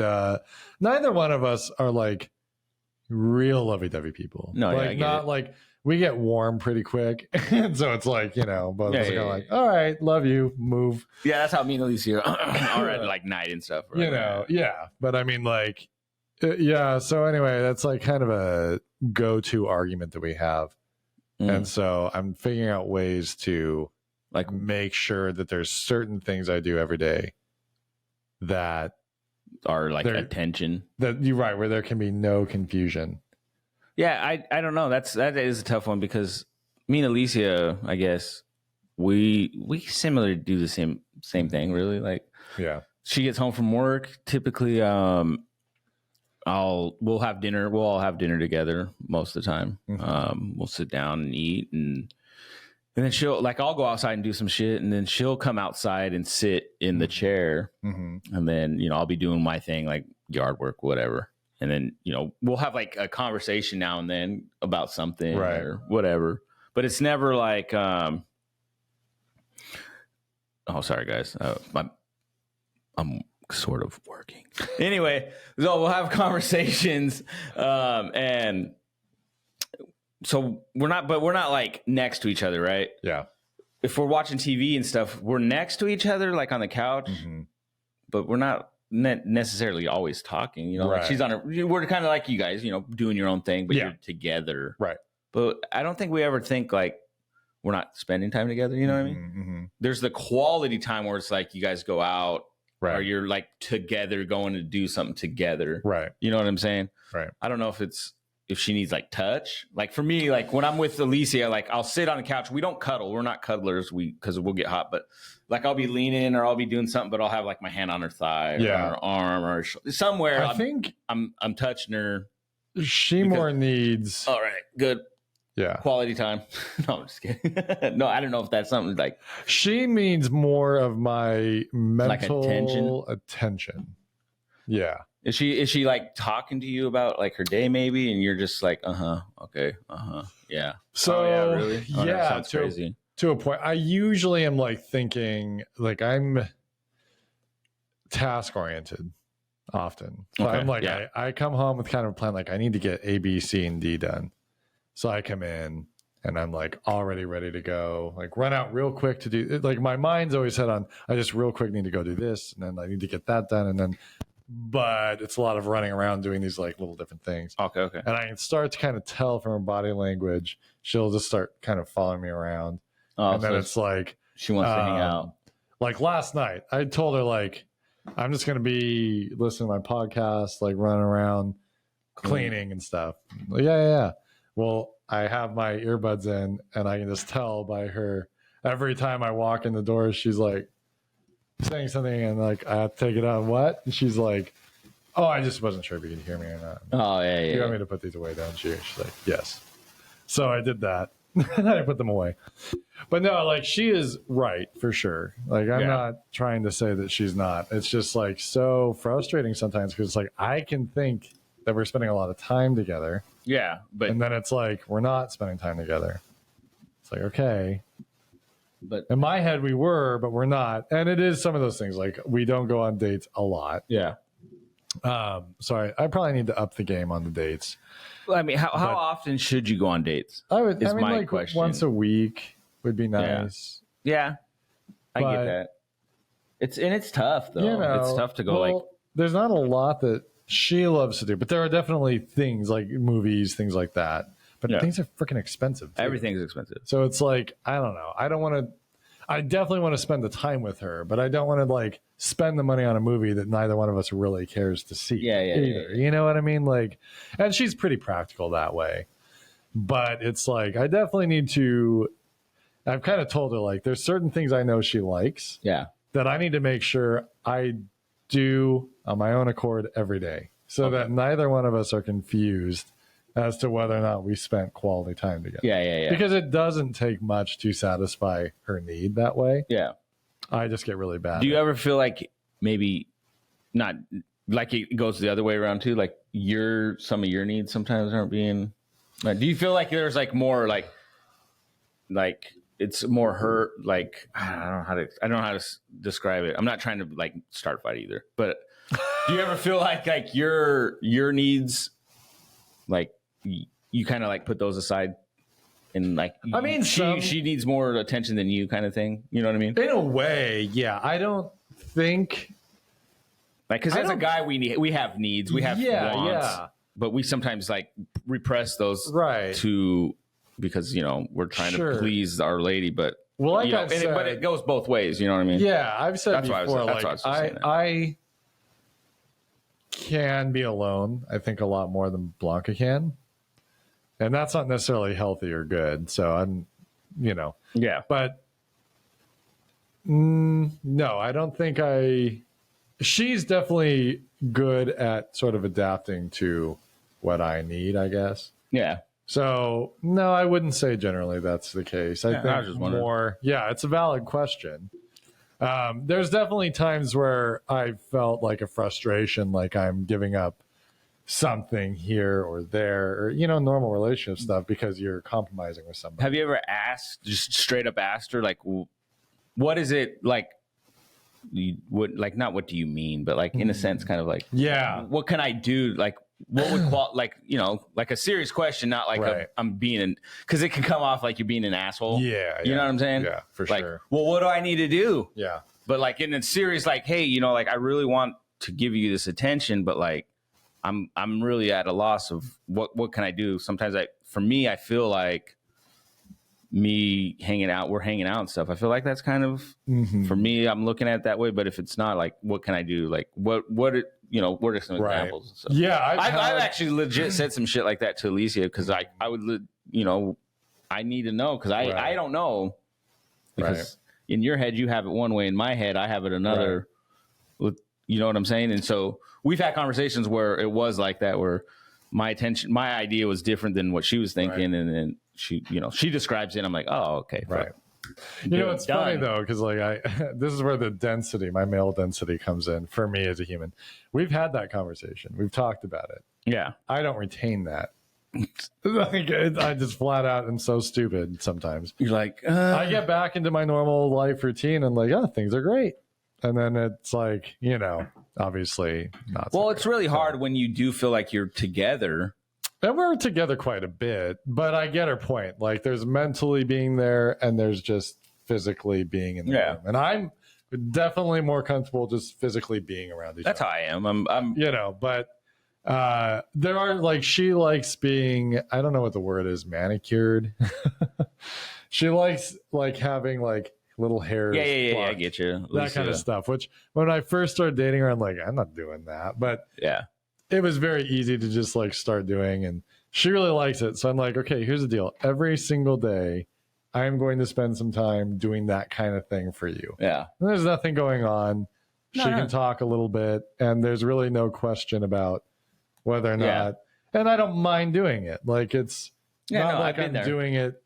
neither one of us are like real lovey-dovey people. No, like not it. like we get warm pretty quick. And so it's like, both of us are kind of like, all right, love you, move. Yeah, that's how me and Alicia are at like night and stuff. Right? Yeah. But I mean, like, yeah. So anyway, that's like kind of a go-to argument that we have. And so I'm figuring out ways to like make sure that there's certain things I do every day that are like attention. That you're right, where there can be no confusion. Yeah, I don't know. That is a tough one because me and Alicia, I guess, we similarly do the same thing, really. Like, yeah, she gets home from work. Typically, we'll have dinner. We'll all have dinner together most of the time. We'll sit down and eat, and then I'll go outside and do some shit, and then she'll come outside and sit in the chair, and then I'll be doing my thing, like yard work, whatever. And then, we'll have like a conversation now and then about something or whatever. But it's never like, oh, sorry, guys. I'm sort of working. Anyway, so we'll have conversations. And so we're not like next to each other, right? Yeah. If we're watching TV and stuff, we're next to each other, like on the couch, but we're not necessarily always talking, like she's we're kind of like you guys, doing your own thing, but you're together, right? But I don't think we ever think like we're not spending time together, you know what I mean? There's the quality time where it's like you guys go out, or you're like together going to do something together, right? You know what I'm saying? Right. I don't know if she needs like touch. Like for me, like when I'm with Alicia, like I'll sit on the couch. We don't cuddle. We're not cuddlers. Because we'll get hot. But like I'll be leaning or I'll be doing something, but I'll have like my hand on her thigh or on her arm or somewhere. I think I'm touching her. She more needs. All right, good. Yeah. Quality time. No, I'm just kidding. No, I don't know if that's something like. She needs more of my mental like attention. Yeah. Is she like talking to you about like her day maybe, and you're just like, okay, yeah. So yeah, really? Oh, yeah, that sounds crazy. To a point. I usually am like thinking like I'm task oriented often. So I'm like I come home with kind of a plan, like I need to get A, B, C, and D done. So I come in and I'm like already ready to go, like run out real quick to do, like my mind's always set on, I just real quick need to go do this. And then I need to get that done. And then, but it's a lot of running around doing these like little different things. Okay. And I can start to kind of tell from her body language, she'll just start kind of following me around. And then it's like, she wants to hang out. Like last night, I told her like, I'm just going to be listening to my podcast, like running around cleaning and stuff. Like, yeah. Well, I have my earbuds in and I can just tell by her every time I walk in the door, she's like saying something and like, I have to take it out. What? And she's like, oh, I just wasn't sure if you could hear me or not. Oh, yeah. You want me to put these away, don't you? She's like, yes. So I did that. And I put them away. But no, like she is right for sure. Like I'm not trying to say that she's not. It's just like so frustrating sometimes because it's like I can think that we're spending a lot of time together. Yeah, but and then it's like we're not spending time together. It's like okay, but in my head we were, but we're not. And it is some of those things like we don't go on dates a lot. Yeah. Sorry, I probably need to up the game on the dates. Well, I mean, how often should you go on dates? I mean, my like question. once a week would be nice. Yeah, I get that. It's tough though. You know, it's tough to go like. There's not a lot that she loves to do, but there are definitely things like movies, things like that. But things are freaking expensive. Too. Everything's expensive. So it's like I don't know. I definitely want to spend the time with her, but I don't want to like spend the money on a movie that neither one of us really cares to see. Yeah. You know what I mean? Like, and she's pretty practical that way. But it's like I definitely need to. I've kind of told her like there's certain things I know she likes. Yeah. That I need to make sure I do on my own accord every day, so that neither one of us are confused as to whether or not we spent quality time together. Yeah. Because it doesn't take much to satisfy her need that way. Yeah. I just get really bad. Do you ever feel like maybe not like it goes the other way around too? Like some of your needs sometimes aren't being. Like, do you feel like there's like more like it's more her? Like I don't know how to describe it. I'm not trying to like start a fight either. But do you ever feel like your needs like you kind of like put those aside? And like, I mean, she needs more attention than you, kind of thing. You know what I mean? In a way, yeah. I don't think like because as a guy, we have needs, we have wants, but we sometimes like repress those because we're trying to please our lady. But but it goes both ways. You know what I mean? Yeah, I've said before. I can be alone. I think a lot more than Blanca can. And that's not necessarily healthy or good. So I'm, Yeah. But no, I don't think she's definitely good at sort of adapting to what I need, I guess. Yeah. So no, I wouldn't say generally that's the case. I think I was just wondering. it's a valid question. There's definitely times where I felt like a frustration, like I'm giving up something here or there, or normal relationship stuff because you're compromising with somebody. Have you ever just straight up asked her like, what is it like? Not what do you mean, but like in a sense, kind of like, what can I do? Like, what would like a serious question, not like I'm being because it can come off like you're being an asshole. Yeah, you know what I'm saying? Yeah, for like, sure. Well, what do I need to do? Yeah, but like in a serious, like, hey, like I really want to give you this attention, but like. I'm really at a loss of what can I do? Sometimes I feel like we're hanging out and stuff. I feel like that's kind of for me, I'm looking at it that way. But if it's not, like, what can I do? Like what are some examples and stuff? Yeah. I've actually legit said some shit like that to Alicia because I would, I need to know because I don't know because in your head, you have it one way. In my head, I have it another. You know what I'm saying? And so we've had conversations where it was like that, where my idea was different than what she was thinking. And then she describes it. And I'm like, oh, okay. Right. It's funny though, because like this is where my male density comes in for me as a human. We've had that conversation. We've talked about it. Yeah. I don't retain that. I just flat out am so stupid sometimes. You're like, I get back into my normal life routine and like, oh, things are great. And then it's like, obviously not. Well, it's really hard when you do feel like you're together. And we're together quite a bit, but I get her point. Like there's mentally being there and there's just physically being in the room. And I'm definitely more comfortable just physically being around each other. That's how I am. I'm but there are like, she likes being, I don't know what the word is, manicured. She likes like having like little hairs. Yeah, I get you. That kind of stuff, which when I first started dating her, I'm like, I'm not doing that. But it was very easy to just like start doing. And she really likes it. So I'm like, okay, here's the deal. Every single day, I'm going to spend some time doing that kind of thing for you. Yeah. And there's nothing going on. She can talk a little bit. And there's really no question about whether or not. And I don't mind doing it. Like it's not like I'm doing it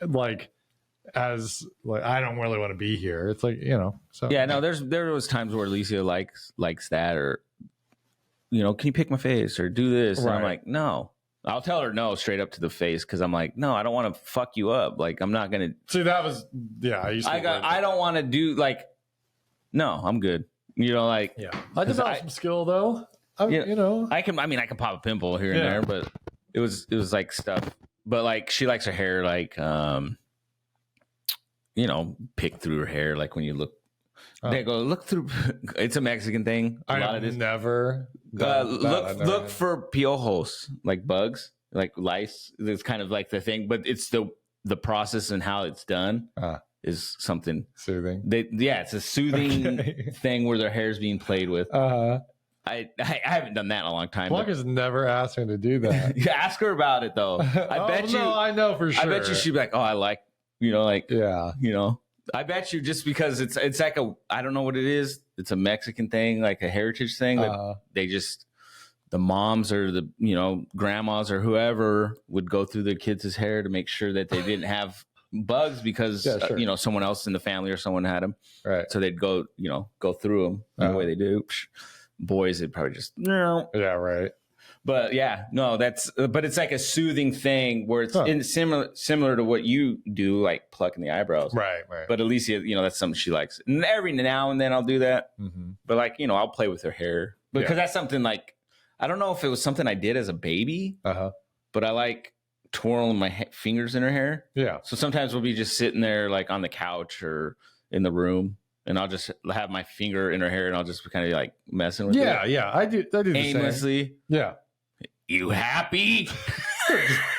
like as like I don't really want to be here. It's like, so Yeah, no, there was times where Alicia likes that, or can you pick my face or do this? And I'm Right. like, no. I'll tell her no straight up to the face because I'm like, no, I don't want to fuck you up. Like, I'm not gonna. See, that was I don't want to do like. No, I'm good. Like I developed some skill though. I can. I mean, I can pop a pimple here and there, but it was like stuff. But like, she likes her hair like pick through her hair like when you look. They go look through. It's a Mexican thing. A lot of this. Never Look for piojos, like bugs, like lice. It's kind of like the thing, but it's the process and how it's done is something soothing. It's a soothing thing where their hair is being played with. I haven't done that in a long time. Plug has never asked me to do that. Ask her about it though. I bet you. I know for sure. I bet you she'd be like, oh, I like, I bet you just because it's like I don't know what it is. It's a Mexican thing, like a heritage thing that they just, the moms or the, grandmas or whoever would go through their kids' hair to make sure that they didn't have bugs because, someone else in the family or someone had them. Right. So they'd go through them the way they do. Boys, they'd probably just, no. Yeah, right. But yeah, no, but it's like a soothing thing where it's similar to what you do, like plucking the eyebrows. Right. But Alicia, that's something she likes. And every now and then I'll do that. Mm-hmm. But like, I'll play with her hair because that's something like, I don't know if it was something I did as a baby, but I like twirling my fingers in her hair. Yeah. So sometimes we'll be just sitting there like on the couch or in the room. And I'll just have my finger in her hair and I'll just kind of like messing with it. Yeah. I do the aimlessly. Same. Yeah. You happy?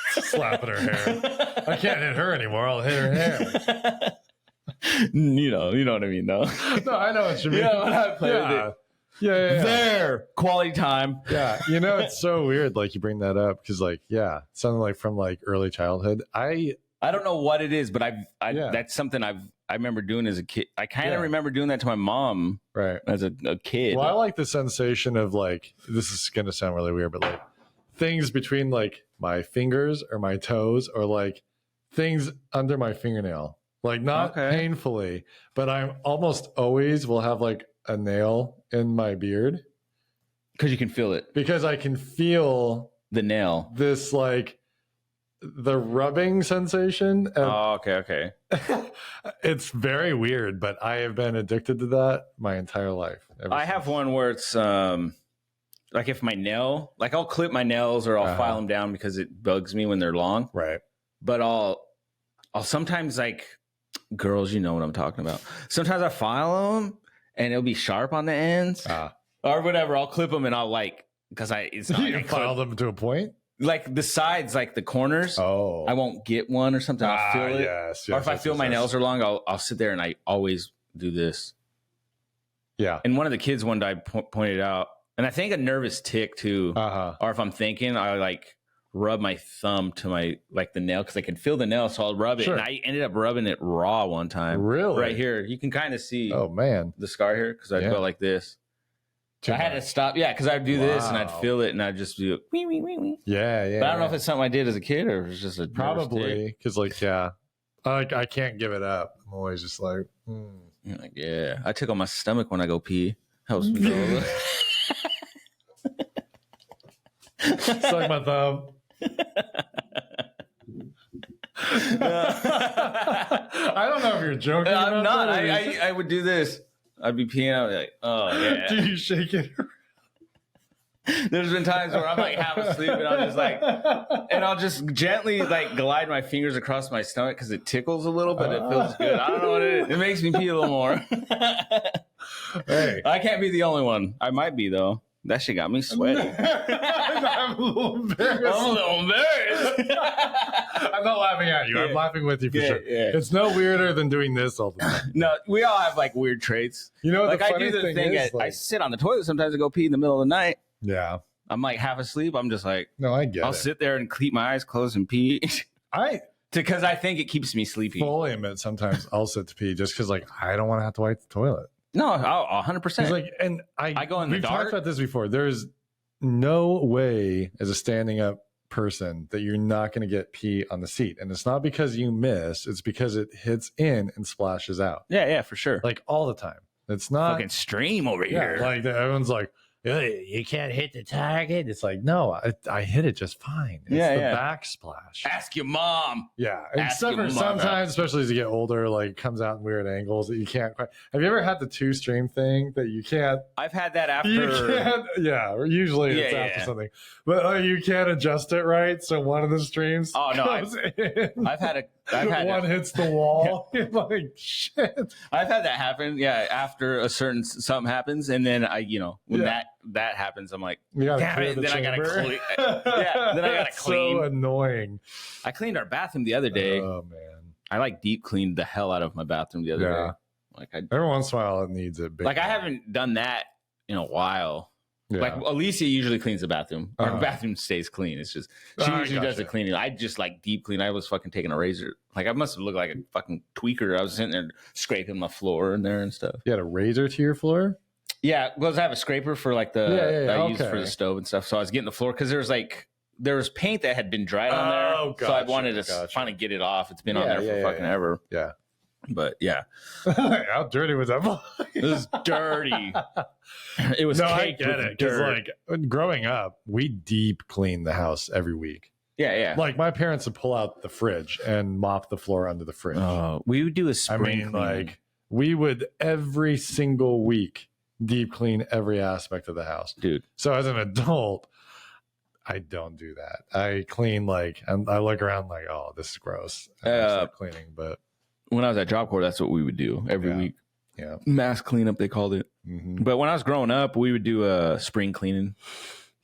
Slapping her hair. I can't hit her anymore. I'll hit her hair. You know what I mean, though. No, I know what you mean. I play with it. Yeah. There, quality time. Yeah, it's so weird. Like you bring that up because, like, something like from like early childhood. I don't know what it is, but that's something I remember doing as a kid. I kind of remember doing that to my mom, right, as a kid. Well, I like the sensation of like, this is gonna sound really weird, but like things between like my fingers or my toes or like things under my fingernail, like not painfully, but I'm almost always will have like a nail in my beard because you can feel it, because I can feel the nail, this like the rubbing sensation. Okay. It's very weird, but I have been addicted to that my entire life. I have one where it's like if my nail, like I'll clip my nails or I'll file them down because it bugs me when they're long. Right. But I'll sometimes, like, girls, you know what I'm talking about. Sometimes I file them and it'll be sharp on the ends or whatever. I'll clip them and I'll like, because it's not you like file them to a point. Like the sides, like the corners. Oh, I won't get one or something. I'll feel it. Yes, or if I feel my nails are long, I'll sit there and I always do this. Yeah. And one of the kids one day pointed out, and I think a nervous tick too. Or if I'm thinking, I like rub my thumb to my like the nail because I can feel the nail, so I'll rub it. And I ended up rubbing it raw one time. Really? Right here, you can kind of see. Oh man, the scar here because I'd go like this. So I had to stop. Yeah, because I'd do this and I'd feel it and I'd just do it. Wee, wee, wee, wee. Yeah. But I don't know if it's something I did as a kid or if it's just a probably because like I can't give it up. I'm always just like, You're like, I tickle my stomach when I go pee. Helps me go a little. Suck my thumb. I don't know if you're joking. I'm not. I would do this. I'd be peeing. I'd be like, oh yeah. Do you shake it? There's been times where I'm like half asleep and I'm just like, and I'll just gently like glide my fingers across my stomach because it tickles a little, but it feels good. I don't know what it is. It makes me pee a little more. Hey, I can't be the only one. I might be though. That shit got me sweaty. I'm a little embarrassed. I'm not laughing at you. I'm laughing with you for sure. Yeah. It's no weirder than doing this all the time. No, we all have like weird traits. You know, like I do the thing. I sit on the toilet sometimes and go pee in the middle of the night. Yeah. I'm like half asleep. I'm just like, no, I get it. I'll sit there and keep my eyes closed and pee. Because I think it keeps me sleepy. Fully admit sometimes I'll sit to pee just because like I don't want to have to wipe the toilet. No, 100%. Like, and I go in the dark. We've talked about this before. There's no way as a standing up person that you're not going to get pee on the seat. And it's not because you miss, it's because it hits in and splashes out. Yeah, for sure. Like all the time. It's not fucking stream over here. Like everyone's like, you can't hit the target. It's like, no, I hit it just fine. It's the backsplash. Ask your mom. Yeah. Except for sometimes, especially as you get older, like it comes out in weird angles that you can't quite. Have you ever had the 2-stream thing that you can't? I've had that after. Or usually it's after something. But you can't adjust it right. So one of the streams comes in. I've had one hits the wall. Like, shit. I've had that happen. Yeah. After a certain something happens. And then when that happens, I'm like, damn it. Then I gotta clean. Then I gotta clean. So annoying. I cleaned our bathroom the other day. Oh man. I like deep cleaned the hell out of my bathroom the other day. Like every once in a while it needs it. Like I haven't done that in a while. Yeah. Like Alicia usually cleans the bathroom. Our bathroom stays clean. It's just she usually does the cleaning. I just like deep clean. I was fucking taking a razor. Like I must have looked like a fucking tweaker. I was sitting there scraping my floor in there and stuff. You had a razor to your floor? Yeah, because I have a scraper for like the I use for the stove and stuff. So I was getting the floor because there was paint that had been dried on there. Gotcha, so I wanted to finally get it off. It's been on there for fucking ever. Yeah. But yeah. How dirty was that? It was dirty. It was caked with it. Because like growing up, we deep clean the house every week. Yeah. Like my parents would pull out the fridge and mop the floor under the fridge. We would do a spring cleaning. Like we would every single week deep clean every aspect of the house. Dude. So as an adult, I don't do that. I clean I look around like, oh, this is gross. I start cleaning, but when I was at Job Corps, that's what we would do every week. Yeah. Mass cleanup, they called it. Mm-hmm. But when I was growing up, we would do a spring cleaning.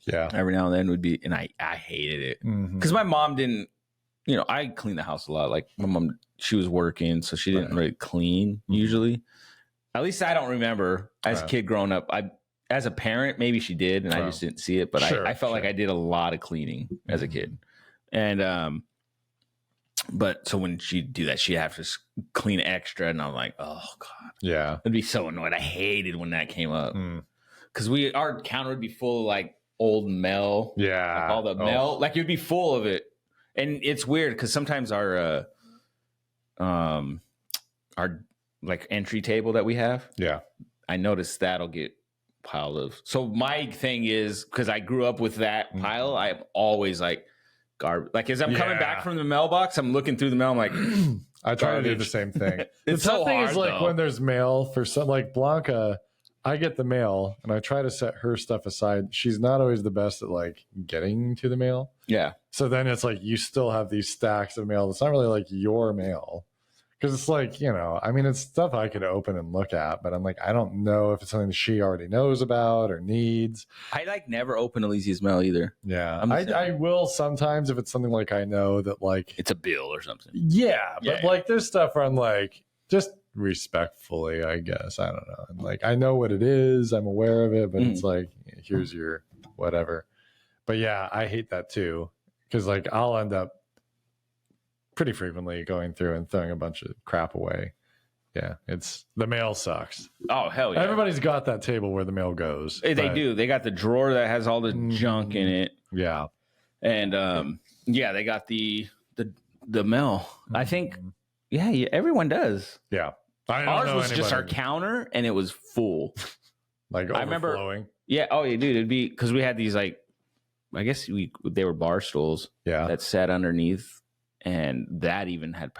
Yeah. Every now and then would be, and I hated it. Because my mom didn't, I cleaned the house a lot. Like my mom, she was working, so she didn't really clean usually. At least I don't remember as a kid growing up. As a parent, maybe she did, and I just didn't see it. But I felt like I did a lot of cleaning as a kid. And, but so when she'd do that, she'd have to clean extra. And I'm like, oh, God. Yeah. I'd be so annoyed. I hated when that came up. Because our counter would be full of like old mail. Yeah. Like all the mail. Like you'd be full of it. And it's weird because sometimes our like entry table that we have. Yeah. I noticed that'll get piled of. So my thing is, because I grew up with that pile, I'm always like, garbage. Like as I'm coming back from the mailbox, I'm looking through the mail. I'm like, I try to do the same thing. The so tough thing hard, is like when there's mail for some, like Blanca, I get the mail and I try to set her stuff aside. She's not always the best at like getting to the mail. Yeah. So then it's like you still have these stacks of mail. It's not really like your mail. Because it's like, it's stuff I could open and look at, but I'm like, I don't know if it's something she already knows about or needs. I like never open Alicia's mail either. Yeah. I will sometimes if it's something like I know that like it's a bill or something. Yeah. But like there's stuff where I'm like, just respectfully, I guess. I don't know. And like I know what it is, I'm aware of it, but it's like, here's your whatever. But yeah, I hate that too. Because like I'll end up pretty frequently going through and throwing a bunch of crap away. Yeah, the mail sucks. Oh, hell yeah. Everybody's got that table where the mail goes. They do. They got the drawer that has all the junk in it. Yeah. And they got the mail. I think, everyone does. Yeah. Ours was just our counter and it was full. Like overflowing. I remember, yeah. Oh, yeah, dude. It'd be, because we had these like, I guess they were bar stools that sat underneath. And that even had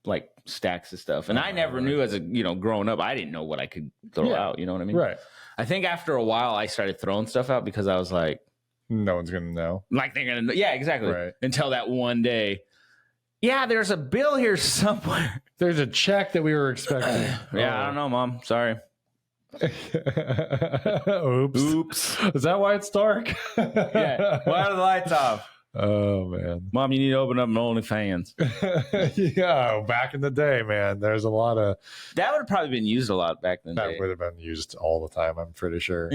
like stacks of stuff. And I never knew as a, growing up, I didn't know what I could throw out. You know what I mean? Right. I think after a while I started throwing stuff out because I was like, no one's going to know. Like they're going to know. Yeah, exactly. Right. Until that one day. Yeah, there's a bill here somewhere. There's a check that we were expecting. I don't know, Mom. Sorry. Oops. Is that why it's dark? Yeah. Why are the lights off? Oh man, Mom, you need to open up an OnlyFans. Yeah, back in the day, man, there's a lot of that would have probably been used a lot back then. That would have been used all the time. I'm pretty sure.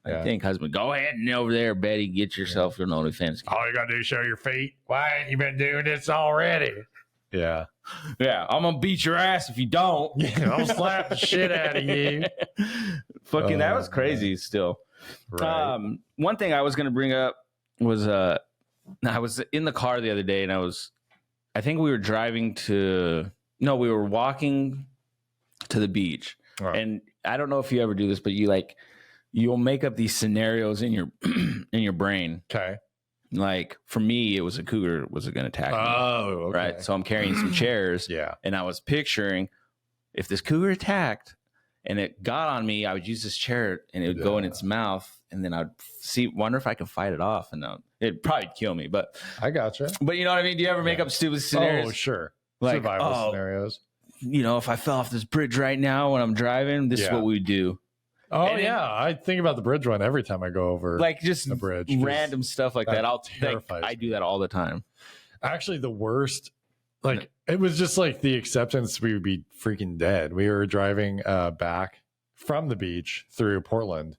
I think husband, go ahead and over there, Betty, get yourself an OnlyFans. All you gotta do is show your feet. Why ain't you been doing this already? Yeah, I'm gonna beat your ass if you don't. I'll slap the shit out of you. Fucking, that was crazy. Man. Still, right. One thing I was gonna bring up was I was in the car the other day, and I think we were we were walking to the beach. Oh. And I don't know if you ever do this, but you'll make up these scenarios in your in your brain. Okay. Like for me, it was a cougar was going to attack me. Oh, okay. Right. So I'm carrying some chairs. Yeah. And I was picturing if this cougar attacked and it got on me, I would use this chair and it would go in its mouth, and then I'd wonder if I could fight it off, and it'd probably kill me. But I gotcha. But you know what I mean? Do you ever make up stupid scenarios? Oh, sure. Like, survival scenarios. You know, if I fell off this bridge right now when I'm driving, this is what we would do. Oh, and I think about the bridge one every time I go over like just the bridge. Random stuff like that. I do that all the time. Actually, the worst, like, it was just like the acceptance we would be freaking dead. We were driving back from the beach through Portland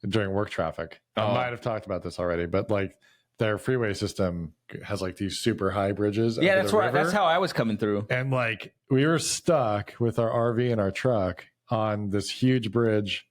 during work traffic. I might have talked about this already, but like their freeway system has like these super high bridges. Yeah, that's how I was coming through. And like we were stuck with our RV and our truck on this huge bridge.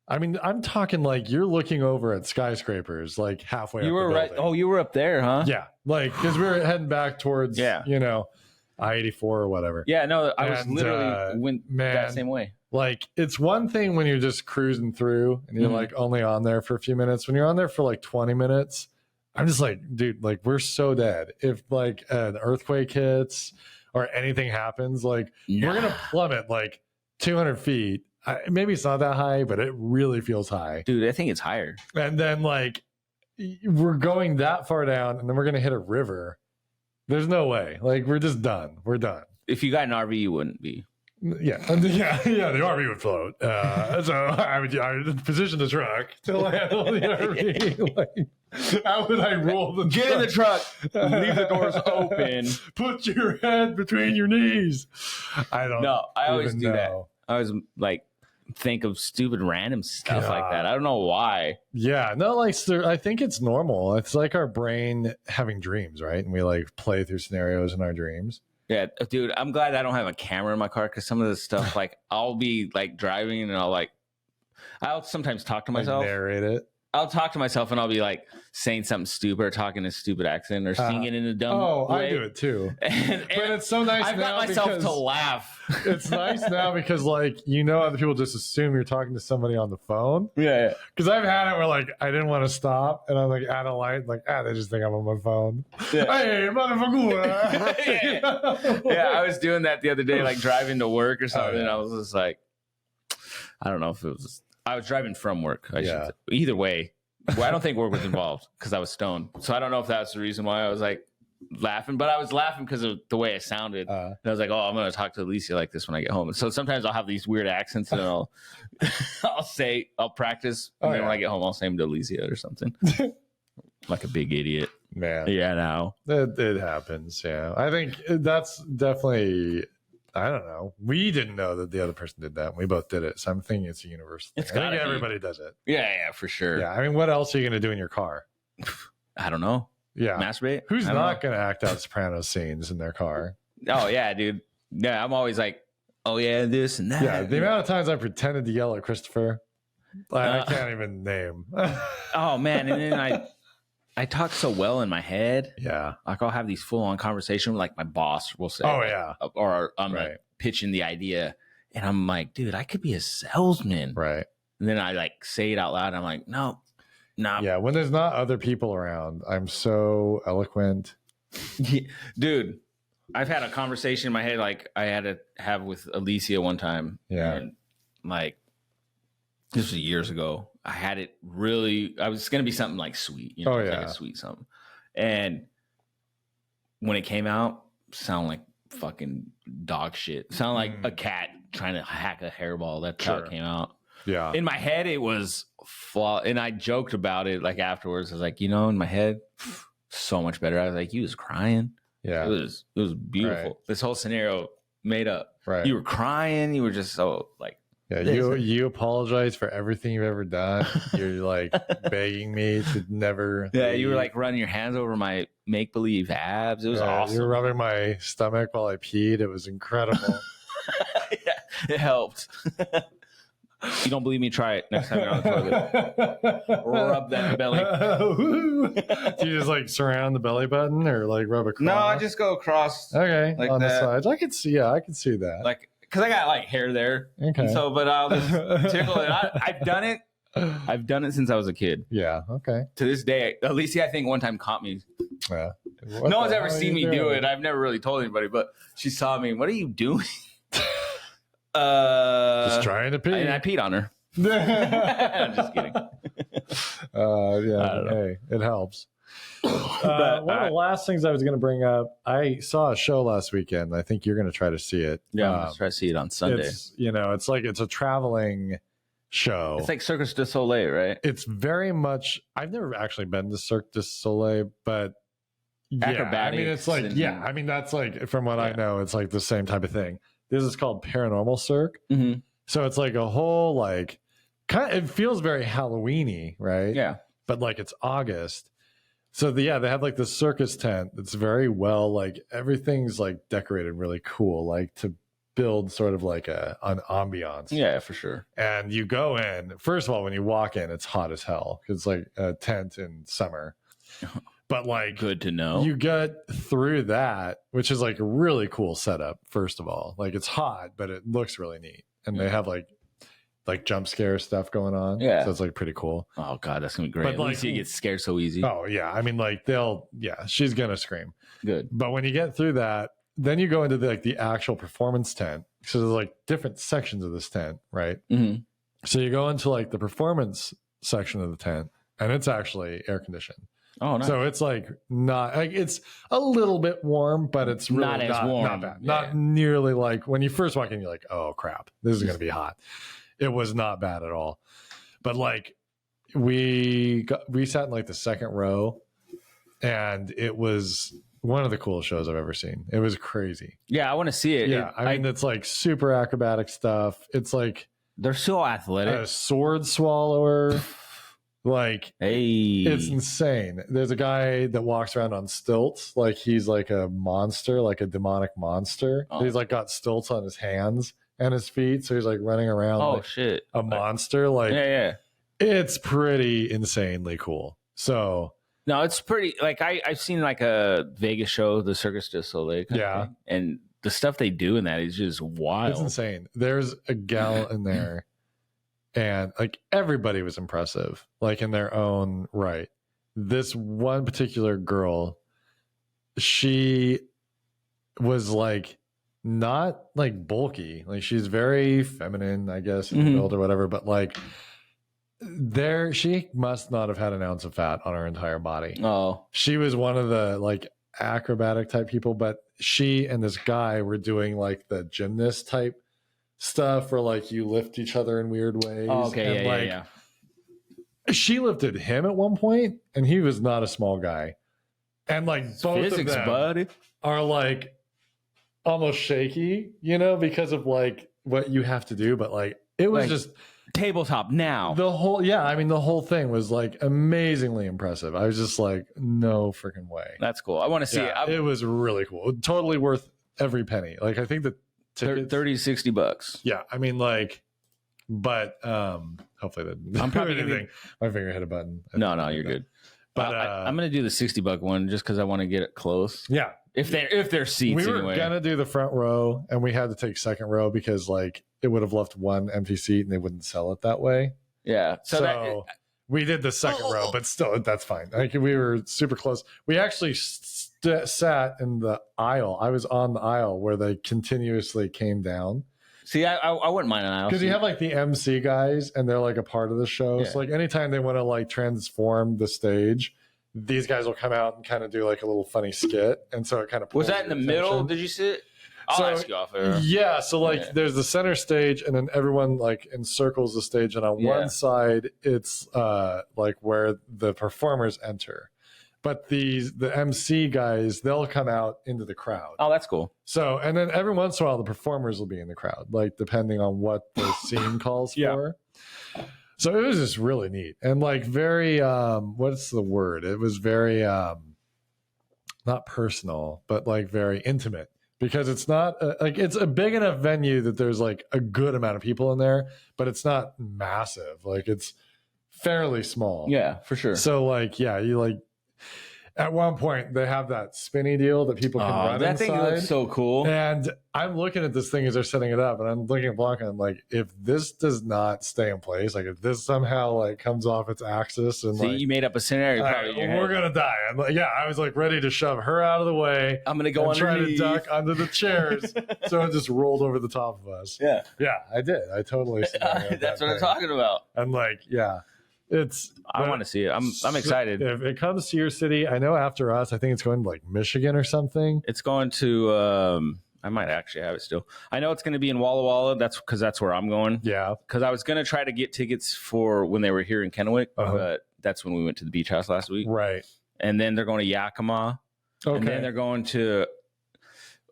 I mean, I'm talking like you're looking over at skyscrapers like halfway. You were right. Oh, you were up there, huh? Yeah, like because we were heading back towards I-84 or whatever. Yeah, no, I was literally went that same way. Like it's one thing when you're just cruising through and you're like only on there for a few minutes. When you're on there for like 20 minutes, I'm just like, dude, like we're so dead. If like an earthquake hits or anything happens, like we're gonna plummet like 200 feet. Maybe it's not that high, but it really feels high. Dude, I think it's higher. And then like we're going that far down and then we're going to hit a river. There's no way. Like we're just done. We're done. If you got an RV, you wouldn't be. Yeah. The RV would float. So I would position the truck to handle the RV. Like, how would I roll the Get truck? in the truck. Leave the doors open. Put your head between your knees. I don't know. I always do that. I always like think of stupid random stuff like that. I don't know why. Yeah, no, like I think it's normal. It's like our brain having dreams, right? And we like play through scenarios in our dreams. Yeah, dude, I'm glad I don't have a camera in my car because some of this stuff, like I'll be like driving and I'll sometimes talk to myself. Like narrate it. I'll talk to myself and I'll be like saying something stupid or talking in a stupid accent or singing in a dumb way. I do it too. But it's so nice I've got myself to laugh. It's nice now because like, other people just assume you're talking to somebody on the phone. Yeah. Because I've had it where like, I didn't want to stop and I'm like at a light, like, they just think I'm on my phone. Yeah. Hey, motherfucker. Yeah, I was doing that the other day, like driving to work or something. And I was just like, I don't know if it was... I was driving from work. Either way, I don't think work was involved because I was stoned. So I don't know if that's the reason why I was like laughing, but I was laughing because of the way it sounded. And I was like, I'm going to talk to Alicia like this when I get home. And so sometimes I'll have these weird accents and I'll practice. And then when I get home, I'll say them to Alicia or something. Like a big idiot. Man. Yeah, now. It happens. Yeah. I think that's definitely... I don't know. We didn't know that the other person did that. We both did it. So I'm thinking it's a universal thing. I think everybody does it. Yeah, for sure. Yeah. I mean, what else are you going to do in your car? I don't know. Yeah. Masturbate? Who's not going to act out Sopranos scenes in their car? Oh, yeah, dude. Yeah, I'm always like, oh, yeah, this and that. Yeah. The amount of times I pretended to yell at Christopher, I can't even name. Oh, man. And then I talk so well in my head. Yeah. Like I'll have these full on conversations like my boss will say. Oh, yeah. Or I'm like pitching the idea and I'm like, dude, I could be a salesman. Right. And then I like say it out loud. And I'm like, no. Yeah. When there's not other people around, I'm so eloquent. Dude, I've had a conversation in my head like I had to have with Alicia one time. Yeah. And like, this was years ago. I had it really, I was going to be something like sweet, like a sweet something. And when it came out, sound like fucking dog shit. Sound like a cat trying to hack a hairball. That's how it came out. Yeah. In my head, it was flawed. And I joked about it like afterwards. I was like, in my head, so much better. I was like, you was crying. Yeah. It was beautiful. Right. This whole scenario made up. Right. You were crying. You were just so like, yeah, you apologize for everything you've ever done. You're like begging me to never. Yeah, you were like running your hands over my make-believe abs. It was awesome. You were rubbing my stomach while I peed. It was incredible. Yeah, it helped. You don't believe me? Try it next time you're on the toilet. Rub that belly. Do you just like surround the belly button or like rub across? No, I just go across. Okay, like on that. the sides. I could see. Yeah, I could see that. Like, because I got like hair there. Okay. So, but I'll just tickle it. I've done it. I've done it since I was a kid. Yeah. Okay. To this day, Alicia, I think one time caught me. Yeah. No one's ever seen me do it. I've never really told anybody, but she saw me. What are you doing? Just trying to pee. And I peed on her. I'm just kidding. Yeah. Hey, it helps. One of the last things I was going to bring up, I saw a show last weekend. I think you're going to try to see it. Yeah, I'm going to try to see it on Sunday. It's a traveling show. It's like Cirque du Soleil, right? It's very much. I've never actually been to Cirque du Soleil, but I mean, it's like I mean, that's like from what I know, it's like the same type of thing. This is called Paranormal Cirque, so it's like a whole like it feels very Halloween-y, right? Yeah, but like it's August. So they have like the circus tent that's very well, like everything's like decorated really cool, like to build sort of like an ambiance. Yeah, for sure. And you go in, first of all, when you walk in, it's hot as hell because it's like a tent in summer. But like, good to know. You get through that, which is like a really cool setup. First of all, like it's hot, but it looks really neat, and they have like jump scare stuff going on. Yeah, so it's like pretty cool. Oh god, that's gonna be great. But at least you get scared so easy. Oh yeah, I mean like she's gonna scream. Good. But when you get through that, then you go into the actual performance tent. So there's like different sections of this tent, right? Mm-hmm. So you go into like the performance section of the tent, and it's actually air conditioned. Oh, nice. So it's like not like it's a little bit warm, but it's really not as warm. Not bad. Yeah. Not nearly like when you first walk in, you're like, oh crap, this is gonna be hot. It was not bad at all. But like we sat in like the second row, and it was one of the coolest shows I've ever seen. It was crazy. Yeah, I want to see it. Yeah, I mean it's like super acrobatic stuff. It's like they're so athletic. A sword swallower. Like, hey, it's insane. There's a guy that walks around on stilts, like he's like a monster, like a demonic monster. Oh. He's like got stilts on his hands and his feet, so he's like running around. Oh like shit, a monster. Like, yeah, it's pretty insanely cool. So no, it's pretty. Like I've seen like a Vegas show, the Cirque du Soleil. Yeah, and the stuff they do in that is just wild. It's insane. There's a gal in there. And like everybody was impressive, like in their own right. This one particular girl, she was like not like bulky, like she's very feminine, I guess, in the build or whatever. But like she must not have had an ounce of fat on her entire body. Oh, she was one of the like acrobatic type people, but she and this guy were doing like the gymnast type stuff where like you lift each other in weird ways. Oh, okay, and yeah. She lifted him at one point, and he was not a small guy. And like both physics, of them buddy, are like almost shaky, because of like what you have to do. But like it was like, just tabletop now. The whole thing was like amazingly impressive. I was just like, no freaking way. That's cool. I want to see it. It was really cool. Totally worth every penny. Like I think that $30 to $60. Yeah, I mean, like, but hopefully that. I'm probably anything. My finger hit a button. No, you're good. But I'm gonna do the $60 one just because I want to get it close. Yeah, if they're seats. We were anyway. gonna do the front row, and we had to take second row because like it would have left one empty seat, and they wouldn't sell it that way. Yeah, so we did the second row, but still, that's fine. Like we were super close. We actually sat in the aisle. I was on the aisle where they continuously came down. See, I wouldn't mind an aisle because you have like the MC guys, and they're like a part of the show. Yeah. So like anytime they want to like transform the stage, these guys will come out and kind of do like a little funny skit, and so it kind of was that in the middle? Did you sit? I'll ask you off there. Yeah, so like there's the center stage, and then everyone like encircles the stage, and on one side it's like where the performers enter. But the MC guys, they'll come out into the crowd. Oh, that's cool. So, and then every once in a while, the performers will be in the crowd, like depending on what the scene calls for. So it was just really neat and like very, what's the word? It was very, not personal, but like very intimate. because it's not like it's a big enough venue that there's like a good amount of people in there, but it's not massive. Like it's fairly small. Yeah, for sure. So like, yeah, you like at one point they have that spinny deal that people can run that inside. thing looks so cool. And I'm looking at this thing as they're setting it up, and I'm looking at Blanca, and I'm like, if this does not stay in place, like if this somehow like comes off its axis, and See, like you made up a scenario. we're gonna die. I'm like, yeah, I was like ready to shove her out of the way. I'm gonna go and try to underneath. duck under the chairs, so it just rolled over the top of us. Yeah, I did. I totally. that's what I'm talking about. I'm like, yeah. I want to see it. I'm excited. If it comes to your city, I know after us, I think it's going to like Michigan or something. It's going to. I might actually have it still. I know it's going to be in Walla Walla. That's because that's where I'm going. Yeah. Because I was going to try to get tickets for when they were here in Kennewick, but that's when we went to the beach house last week. Right. And then they're going to Yakima. Okay. And then they're going to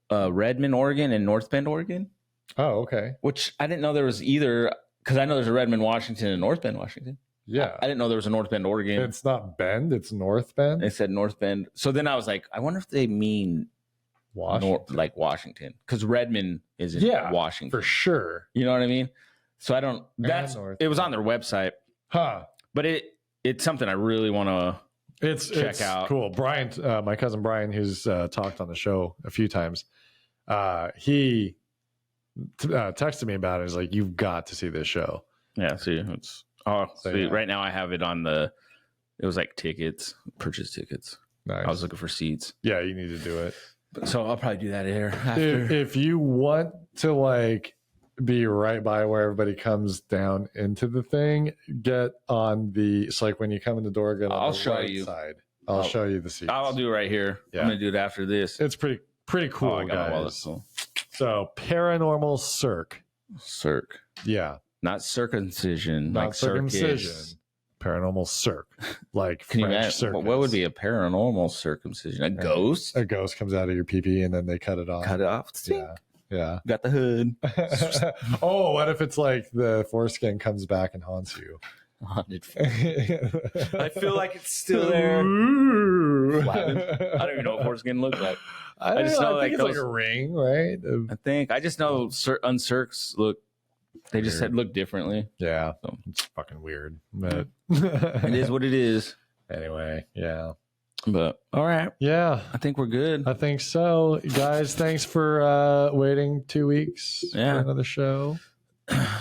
Redmond, Oregon, and North Bend, Oregon. Oh, okay. Which I didn't know there was either. Because I know there's a Redmond, Washington, and North Bend, Washington. Yeah. I didn't know there was a North Bend, Oregon. It's not Bend, it's North Bend. They said North Bend. So then I was like, I wonder if they mean Washington. like Washington. Because Redmond is in Washington. For sure. You know what I mean? So I don't it was on their website. Huh. But it's something I really want to check out. Cool. Brian, my cousin Brian, who's talked on the show a few times, he texted me about it. He's like, you've got to see this show. Yeah, see, it's sweet. Right now I have it on it was like tickets, purchase tickets. Nice. I was looking for seats. Yeah, you need to do it. So I'll probably do that here after. If you want to like be right by where everybody comes down into the thing, get on it's like when you come in the door, get on I'll the show right you. side. I'll show you the seats. I'll do it right here. Yeah. I'm gonna do it after this. It's pretty cool, I got my wallet, guys. so. So Paranormal Cirque. Cirque. Yeah. Not circumcision. Not like circumcision. circus. Paranormal Cirque. Like Can you French imagine circus. what would be a paranormal circumcision? A ghost? A ghost comes out of your pee-pee and then they cut it off. Cut it off. Yeah. Yeah. Got the hood. Oh, what if it's like the foreskin comes back and haunts you? Haunted. I feel like it's still there. I don't even know what foreskin looks like. I just know I think like it's like a ring, right? I just know uncircs look. They just look differently. Yeah, So. it's fucking weird, but It is what it is. Anyway, yeah. But all right, Yeah, I think we're good. I think so. Guys, thanks for waiting 2 weeks for Yeah. another show.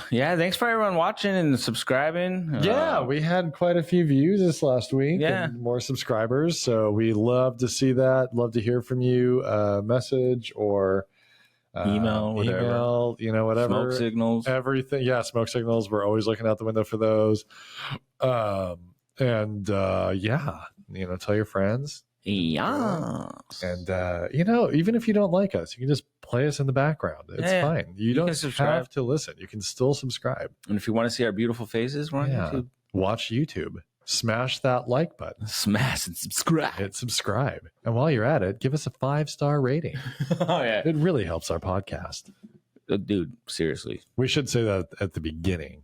Yeah, thanks for everyone watching and subscribing. Yeah, we had quite a few views this last week. Yeah. And more subscribers. So we love to see that. Love to hear from you. Message or email, whatever. Whatever. Smoke signals. Everything. Yeah, smoke signals. We're always looking out the window for those. Tell your friends. Yeah. And even if you don't like us, you can just play us in the background. It's fine. You don't have to listen. You can still subscribe. And if you want to see our beautiful faces, we're on YouTube. Watch YouTube. Smash that like button. Smash and subscribe. Hit subscribe. And while you're at it, give us a 5-star rating. Oh yeah. It really helps our podcast. Dude, seriously. We should say that at the beginning.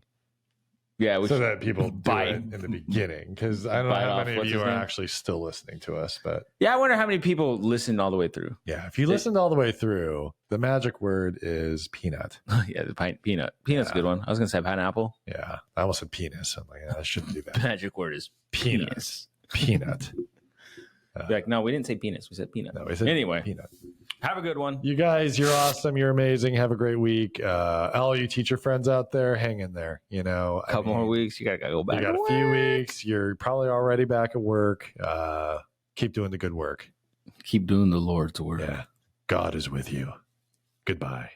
Yeah, So that people buy it in the beginning. Because I don't know how many of you are actually still listening to us. But yeah, I wonder how many people listened all the way through. yeah, if you listened all the way through, the magic word is peanut. Yeah, the peanut. Peanut's a good one. I was gonna say pineapple. Yeah, I almost said penis. I'm like, I shouldn't do that. Magic word is penis. Peanut. Be like, no, we didn't say penis. We said peanut. No, we said anyway, peanut. have a good one. You guys, you're awesome. You're amazing. Have a great week. All you teacher friends out there, hang in there. A couple more weeks. You gotta go back. You got a few weeks. You're probably already back at work. Keep doing the good work. Keep doing the Lord's work. Yeah. God is with you. Goodbye.